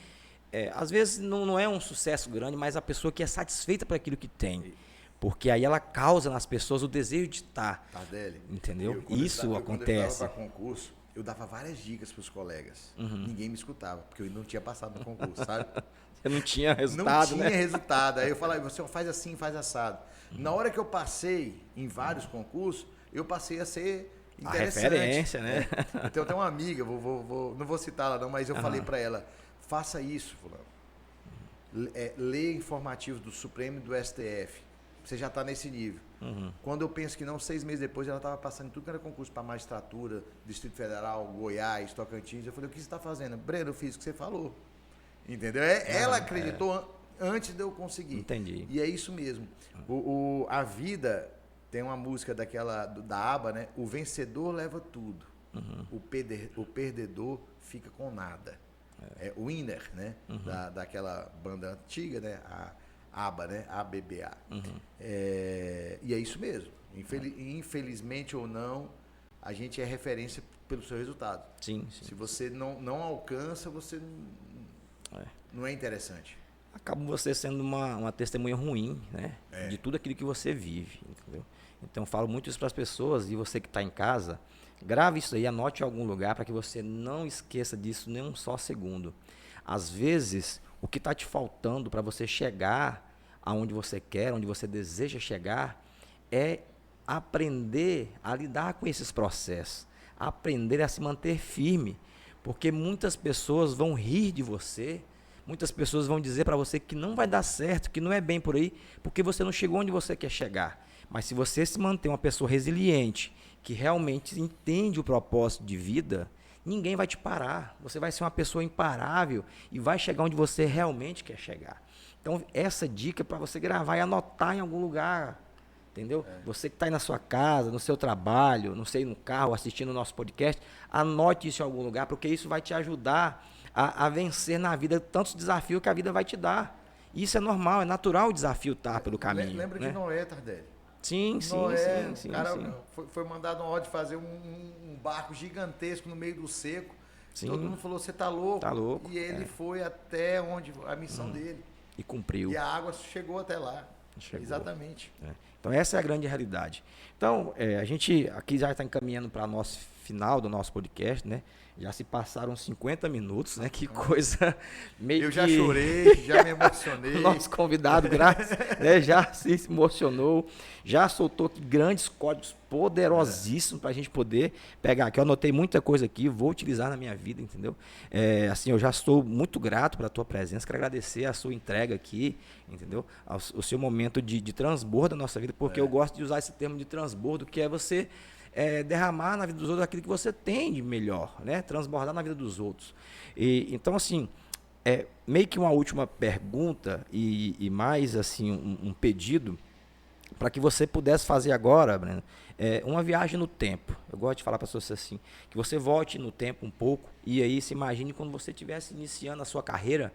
Às vezes não é um sucesso grande, mas a pessoa que é satisfeita por aquilo que tem. Porque aí ela causa nas pessoas o desejo de estar. Tardelli, Entendeu? Quando Isso eu acontece. estava para concurso, eu dava várias dicas para os colegas. Ninguém me escutava, porque eu não tinha passado no concurso, sabe? Você não tinha resultado, não tinha resultado. Aí eu falava, você faz assim, faz assado. Na hora que eu passei em vários concursos, eu passei a ser interessante. A referência, né? Eu tenho até uma amiga, não vou citar ela não, mas eu falei para ela, faça isso, fulano. Lê informativos do Supremo e do STF. Você já está nesse nível. Quando eu penso que não, 6 meses depois, ela estava passando em tudo que era concurso para magistratura, Distrito Federal, Goiás, Tocantins. Eu falei, o que você está fazendo? Breno, eu fiz o que você falou. Entendeu? Ela acreditou antes de eu conseguir. Entendi. E é isso mesmo. A vida tem uma música da ABBA, né? O vencedor leva tudo. O perdedor fica com nada. É Winner, né? Daquela banda antiga, né? A ABBA, né? ABBA. E é isso mesmo. Infelizmente ou não, a gente é referência pelo seu resultado. Sim. Se você não alcança, você não é interessante. Acaba você sendo uma testemunha ruim, né? De tudo aquilo que você vive, entendeu? Então, eu falo muito isso para as pessoas, e você que está em casa, grave isso aí, anote em algum lugar para que você não esqueça disso nem um só segundo. Às vezes, o que está te faltando para você chegar aonde você quer, onde você deseja chegar, é aprender a lidar com esses processos, aprender a se manter firme, porque muitas pessoas vão rir de você, muitas pessoas vão dizer para você que não vai dar certo, que não é bem por aí, porque você não chegou onde você quer chegar. Mas se você se manter uma pessoa resiliente, que realmente entende o propósito de vida, ninguém vai te parar. Você vai ser uma pessoa imparável e vai chegar onde você realmente quer chegar. Então, essa dica é para você gravar e anotar em algum lugar, entendeu? Você que está aí na sua casa, no seu trabalho, não sei, no carro, assistindo o nosso podcast, anote isso em algum lugar, porque isso vai te ajudar a vencer na vida tantos desafios que a vida vai te dar. Isso é normal, é natural o desafio estar pelo caminho. Lembra de Noé, Tardelli? Sim. O cara foi mandado uma ordem de fazer um barco gigantesco no meio do seco. Sim. Todo mundo falou, você tá louco. Tá louco. E ele foi até onde a missão dele. E cumpriu. E a água chegou até lá. Chegou. Exatamente. Então, essa é a grande realidade. Então, a gente aqui já está encaminhando para o nosso final do nosso podcast, né? Já se passaram 50 minutos, né? Que coisa meio Eu já chorei, já me emocionei. O nosso convidado, já se emocionou, já soltou aqui grandes códigos poderosíssimos para a gente poder pegar aqui. Eu anotei muita coisa aqui, vou utilizar na minha vida, entendeu? Assim, eu já estou muito grato pela tua presença, quero agradecer a sua entrega aqui, entendeu? O seu momento de transbordo da nossa vida, porque eu gosto de usar esse termo de transbordo, que é você derramar na vida dos outros aquilo que você tem de melhor, né? Transbordar na vida dos outros. Então, assim, meio que uma última pergunta e mais assim um pedido para que você pudesse fazer agora, Breno, uma viagem no tempo. Eu gosto de falar para as pessoas assim, que você volte no tempo um pouco e aí se imagine quando você estivesse iniciando a sua carreira,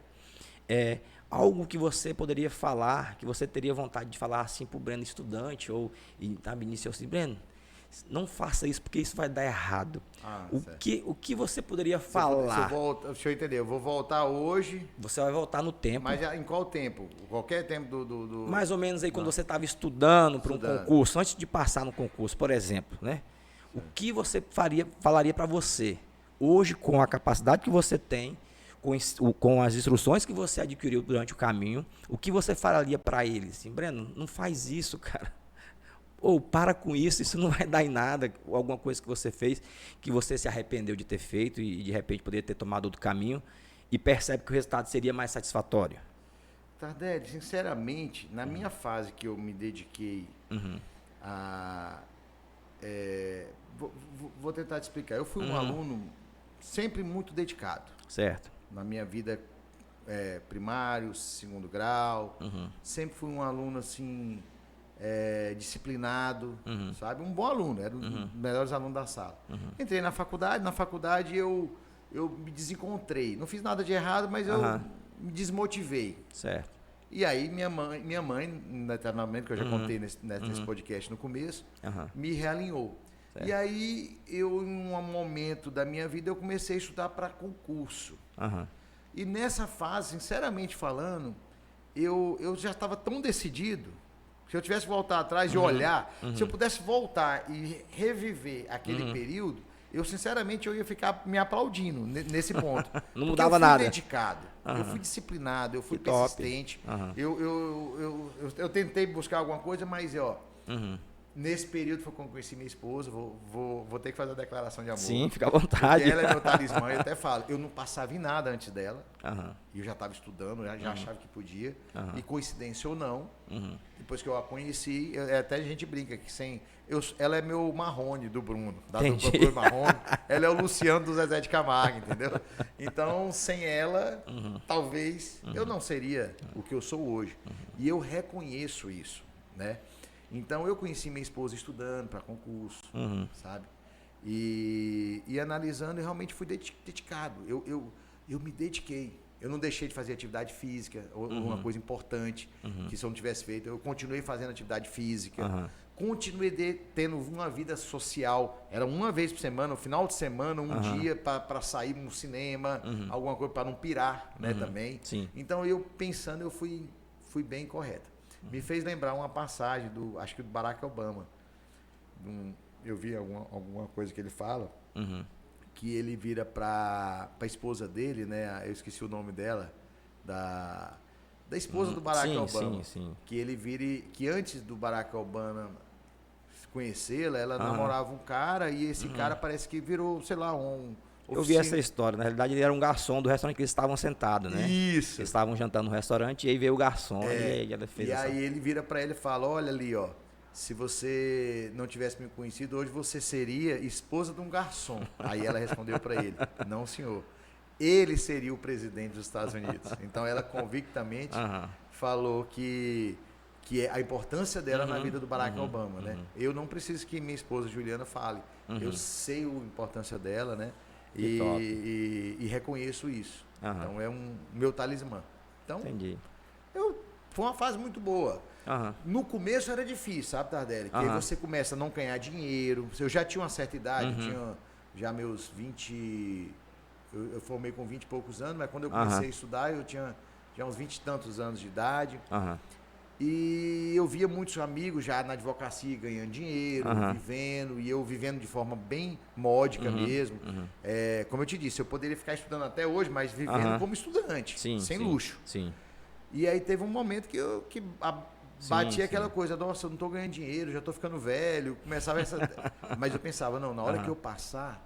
algo que você poderia falar, que você teria vontade de falar assim para o Breno estudante ou iniciou assim, Breno, não faça isso porque isso vai dar errado. O que você poderia falar? Deixa eu entender, eu vou voltar hoje. Você vai voltar no tempo. Mas em qual tempo? Qualquer tempo do... Mais ou menos aí quando você estava estudando para um concurso, antes de passar no concurso, por exemplo, né? O que você falaria para você, hoje com a capacidade que você tem, com as instruções que você adquiriu durante o caminho, o que você falaria para ele? Assim, Breno, não faz isso, cara. Ou para com isso não vai dar em nada, alguma coisa que você fez, que você se arrependeu de ter feito e de repente poderia ter tomado outro caminho e percebe que o resultado seria mais satisfatório. Tardelli, sinceramente, na minha fase que eu me dediquei a... vou tentar te explicar. Eu fui um aluno sempre muito dedicado. Certo. Na minha vida primário, segundo grau. Sempre fui um aluno, assim, disciplinado, sabe? Um bom aluno, era um dos melhores alunos da sala. Entrei na faculdade eu me desencontrei. Não fiz nada de errado, mas eu me desmotivei. Certo. E aí minha mãe, eternamente, que eu já contei nesse podcast no começo, me realinhou. Certo. E aí em um momento da minha vida, eu comecei a estudar para concurso. E nessa fase, sinceramente falando, eu já estava tão decidido. Se eu tivesse que voltar atrás e olhar, se eu pudesse voltar e reviver aquele período, eu sinceramente eu ia ficar me aplaudindo nesse ponto. Não mudava nada. Eu fui dedicado, eu fui disciplinado, eu fui persistente. Eu tentei buscar alguma coisa, mas nesse período foi quando conheci minha esposa, vou ter que fazer a declaração de amor. Sim, fica à vontade. Ela é meu talismã, eu até falo, eu não passava em nada antes dela, e eu já estava estudando, já achava que podia, e coincidência ou não, depois que eu a conheci, até a gente brinca que ela é meu Marrone do Bruno, da dupla Bruno Marrone, ela é o Luciano do Zezé de Camargo, entendeu? Então, sem ela, talvez eu não seria o que eu sou hoje, e eu reconheço isso, né? Então, eu conheci minha esposa estudando para concurso, sabe? E analisando, eu realmente fui dedicado. Eu me dediquei. Eu não deixei de fazer atividade física, uma coisa importante, que se eu não tivesse feito, eu continuei fazendo atividade física. Continuei tendo uma vida social. Era uma vez por semana, no final de semana, dia para sair no cinema, alguma coisa para não pirar, né, também. Sim. Então, eu pensando, eu fui bem correto. Me fez lembrar uma passagem acho que do Barack Obama. Eu vi alguma coisa que ele fala, que ele vira para a esposa dele, né? Eu esqueci o nome dela, da esposa do Barack Obama. Sim. Que ele que antes do Barack Obama conhecê-la, ela namorava um cara e esse cara parece que virou, sei lá, eu vi essa história. Na realidade, ele era um garçom do restaurante que eles estavam sentados, né? Isso. Eles estavam jantando no restaurante e aí veio o garçom e ela fez isso. Aí ele vira para ele e fala, olha ali, ó, se você não tivesse me conhecido, hoje você seria esposa de um garçom. Aí ela respondeu para ele, não, senhor. Ele seria o presidente dos Estados Unidos. Então ela convictamente falou que a importância dela na vida do Barack Obama, né? Eu não preciso que minha esposa Juliana fale. Eu sei a importância dela, né? E reconheço isso. Então é meu talismã. Então, entendi. Foi uma fase muito boa. No começo era difícil, sabe, Tardelli? Porque aí você começa a não ganhar dinheiro. Eu já tinha uma certa idade, tinha já meus 20. Eu formei com 20 e poucos anos, mas quando eu comecei a estudar, eu tinha já uns 20 e tantos anos de idade. E eu via muitos amigos já na advocacia ganhando dinheiro, vivendo, e eu vivendo de forma bem módica mesmo. Como eu te disse, eu poderia ficar estudando até hoje, mas vivendo como estudante, sem luxo. Sim. E aí teve um momento que batia aquela coisa, nossa, eu não estou ganhando dinheiro, já estou ficando velho, começava essa... Mas eu pensava, não, na hora que eu passar,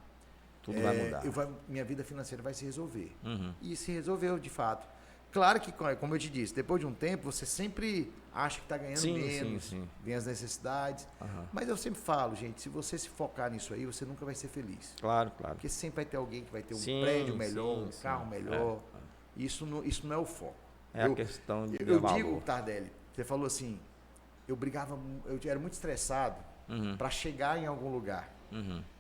tudo vai mudar. Minha vida financeira vai se resolver. E se resolveu, de fato. Claro que, como eu te disse, depois de um tempo, você sempre acha que está ganhando menos, vem as necessidades. Mas eu sempre falo, gente, se você se focar nisso aí, você nunca vai ser feliz. Claro. Porque sempre vai ter alguém que vai ter um prédio melhor, um carro melhor. Isso não é o foco. A questão de eu digo, Tardelli, você falou assim, eu era muito estressado para chegar em algum lugar.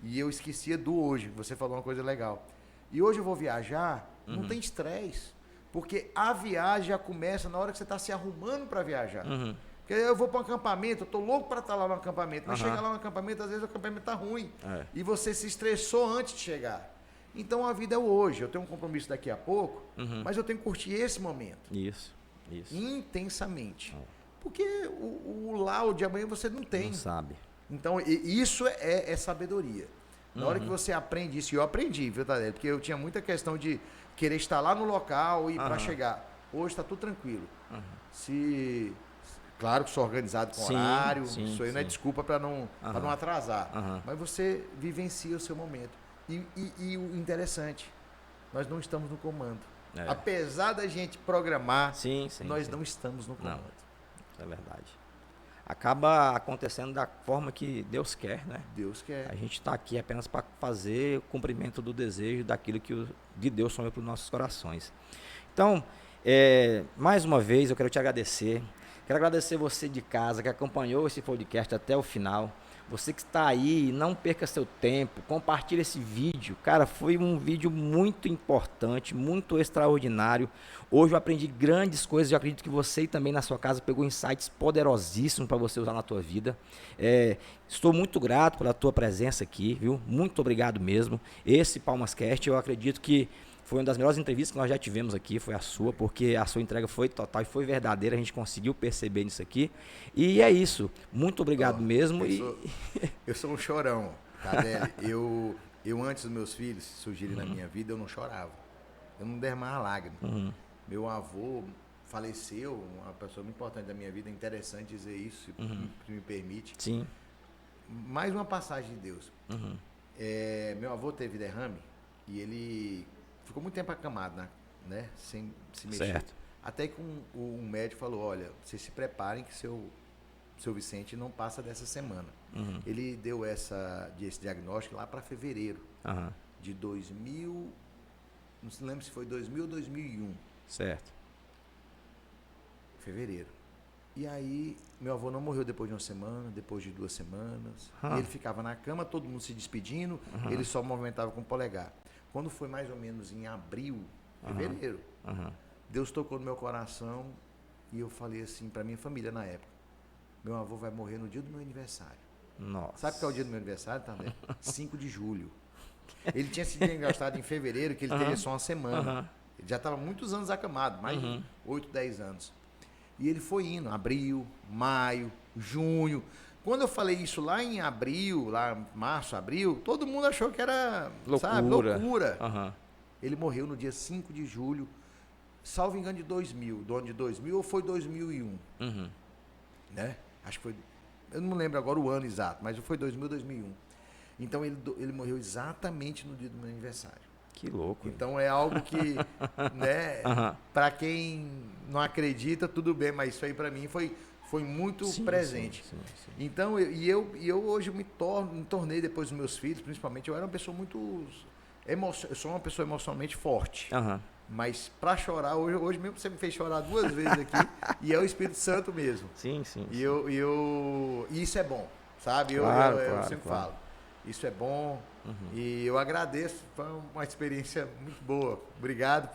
E eu esquecia do hoje. Você falou uma coisa legal. E hoje eu vou viajar, não tem estresse. Porque a viagem já começa na hora que você está se arrumando para viajar. Porque eu vou para um acampamento, eu estou louco para estar lá no acampamento, mas chega lá no acampamento, às vezes o acampamento está ruim. E você se estressou antes de chegar. Então a vida é o hoje. Eu tenho um compromisso daqui a pouco, mas eu tenho que curtir esse momento. Isso. Intensamente. Porque o lá, o de amanhã, você não tem. Não sabe. Então, isso é sabedoria. Na hora que você aprende isso, e eu aprendi, viu, Tadeu? Porque eu tinha muita questão de querer estar lá no local e para chegar. Hoje está tudo tranquilo. Claro que sou organizado com horário, isso aí não é desculpa para não atrasar. Mas você vivencia o seu momento. E o interessante, nós não estamos no comando. Apesar da gente programar, nós não estamos no comando. Não, é verdade. Acaba acontecendo da forma que Deus quer, né? Deus quer. A gente está aqui apenas para fazer o cumprimento do desejo daquilo que de Deus sonhou para os nossos corações. Então, Mais uma vez, eu quero te agradecer. Quero agradecer você de casa que acompanhou esse podcast até o final. Você que está aí, não perca seu tempo, compartilhe esse vídeo. Cara, foi um vídeo muito importante, muito extraordinário. Hoje eu aprendi grandes coisas, eu acredito que você também na sua casa pegou insights poderosíssimos para você usar na tua vida. Estou muito grato pela tua presença aqui, viu? Muito obrigado mesmo. Esse PalmasCast, eu acredito que foi uma das melhores entrevistas que nós já tivemos aqui, foi a sua, porque a sua entrega foi total e foi verdadeira, a gente conseguiu perceber nisso aqui. E é isso. Muito obrigado mesmo. Eu sou um chorão, Tardelli. Eu antes dos meus filhos surgirem na minha vida, eu não chorava. Eu não derramava lágrimas. Meu avô faleceu, uma pessoa muito importante da minha vida, é interessante dizer isso, se me permite. Sim. Mais uma passagem de Deus. Meu avô teve derrame e ele ficou muito tempo acamado, né? Sem se mexer. Certo. Até que um médico falou, olha, vocês se preparem que seu Vicente não passa dessa semana. Ele deu esse diagnóstico lá para fevereiro de 2000, não se lembra se foi 2000 ou 2001. Certo. Fevereiro. E aí, meu avô não morreu depois de uma semana, depois de 2 semanas. E ele ficava na cama, todo mundo se despedindo, ele só movimentava com o polegar. Quando foi mais ou menos em abril, fevereiro, Deus tocou no meu coração e eu falei assim para minha família na época, meu avô vai morrer no dia do meu aniversário. Nossa. Sabe qual é o dia do meu aniversário, Tandé? 5 de julho. Ele tinha sido diagnosticado em fevereiro, que ele teve só uma semana. Ele já estava muitos anos acamado, mais de 8, 10 anos. E ele foi indo, abril, maio, junho. Quando eu falei isso lá em abril, lá março, abril, todo mundo achou que era loucura. Ele morreu no dia 5 de julho, salvo engano de 2000, do ano de 2000 ou foi 2001. Né? Acho que foi, eu não lembro agora o ano exato, mas foi 2000, 2001. Então ele morreu exatamente no dia do meu aniversário. Que louco. Então é algo que, né, para quem não acredita, tudo bem, mas isso aí para mim foi muito presente. Sim. Então, eu hoje me tornei, depois dos meus filhos, principalmente, eu era uma pessoa muito... eu sou uma pessoa emocionalmente forte. Mas para chorar, hoje mesmo você me fez chorar 2 vezes aqui, e é o Espírito Santo mesmo. Sim. E isso é bom, sabe? Eu sempre falo. Isso é bom e eu agradeço, foi uma experiência muito boa. Obrigado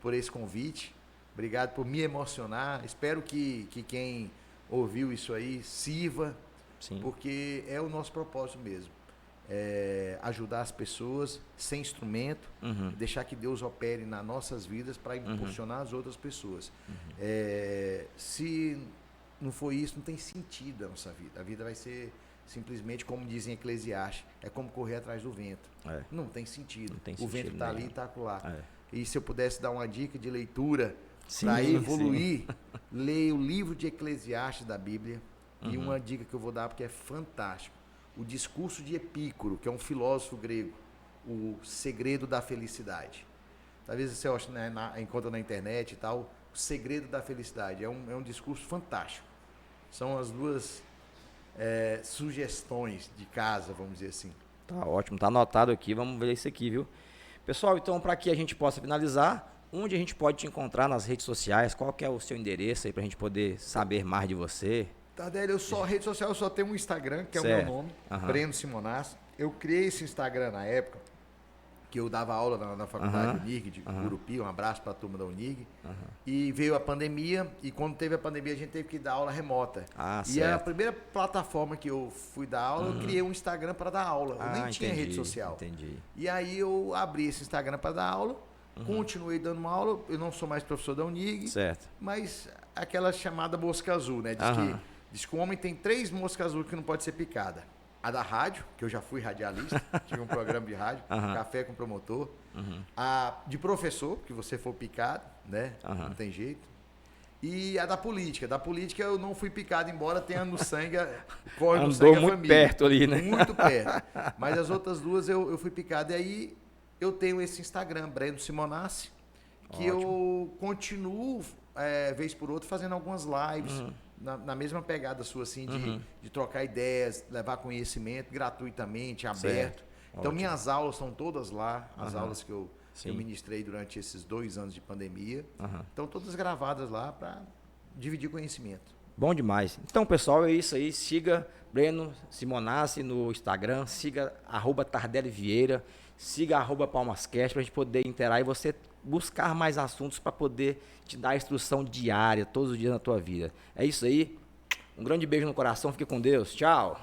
por esse convite, obrigado por me emocionar. Espero que quem ouviu isso aí sirva, porque é o nosso propósito mesmo. Ajudar as pessoas sem instrumento, deixar que Deus opere nas nossas vidas para impulsionar as outras pessoas. Se não for isso, não tem sentido a nossa vida. A vida vai ser simplesmente, como dizem Eclesiastes, é como correr atrás do vento. Não tem sentido. O vento está ali e está lá. E se eu pudesse dar uma dica de leitura para evoluir, leia o livro de Eclesiastes da Bíblia. E uma dica que eu vou dar, porque é fantástico. O discurso de Epícoro, que é um filósofo grego, o segredo da felicidade. Talvez você encontra na internet e tal, o segredo da felicidade. É um discurso fantástico. São as 2 sugestões de casa, vamos dizer assim. Tá ótimo, tá anotado aqui, vamos ver isso aqui, viu? Pessoal, então, para que a gente possa finalizar, onde a gente pode te encontrar nas redes sociais? Qual que é o seu endereço aí para a gente poder saber mais de você? Tardelli, rede social, eu só tenho um Instagram, que é o meu nome, Breno Simonassi. Eu criei esse Instagram na época que eu dava aula na faculdade Unig, de Gurupi, um abraço para a turma da Unig. E veio a pandemia, e quando teve a pandemia a gente teve que dar aula remota. E a primeira plataforma que eu fui dar aula, eu criei um Instagram para dar aula. Eu nem tinha rede social. E aí eu abri esse Instagram para dar aula, continuei dando uma aula, eu não sou mais professor da Unig, mas aquela chamada mosca azul, né? Diz que o homem tem 3 moscas azuis que não pode ser picada. A da rádio, que eu já fui radialista, tive um programa de rádio, Café com Promotor. A de professor, que você for picado, né? Não tem jeito. E a da política. Da política eu não fui picado, embora tenha no sangue, corre no sangue a família. Andou muito perto ali, né? Muito perto. Mas as outras 2 eu fui picado. E aí eu tenho esse Instagram, Breno Simonassi, que eu continuo, vez por outra, fazendo algumas lives. Na mesma pegada sua, assim, de trocar ideias, levar conhecimento gratuitamente, aberto. Então, minhas aulas são todas lá, as aulas que eu Sim. Eu ministrei durante esses 2 anos de pandemia. Uhum. Então, todas gravadas lá para dividir conhecimento. Bom demais. Então, pessoal, é isso aí. Siga Breno Simonassi no Instagram, siga @Tardelli Vieira, siga @PalmasCast para a gente poder interagir e você buscar mais assuntos para poder te dar a instrução diária, todos os dias na tua vida. É isso aí. Um grande beijo no coração, fique com Deus. Tchau.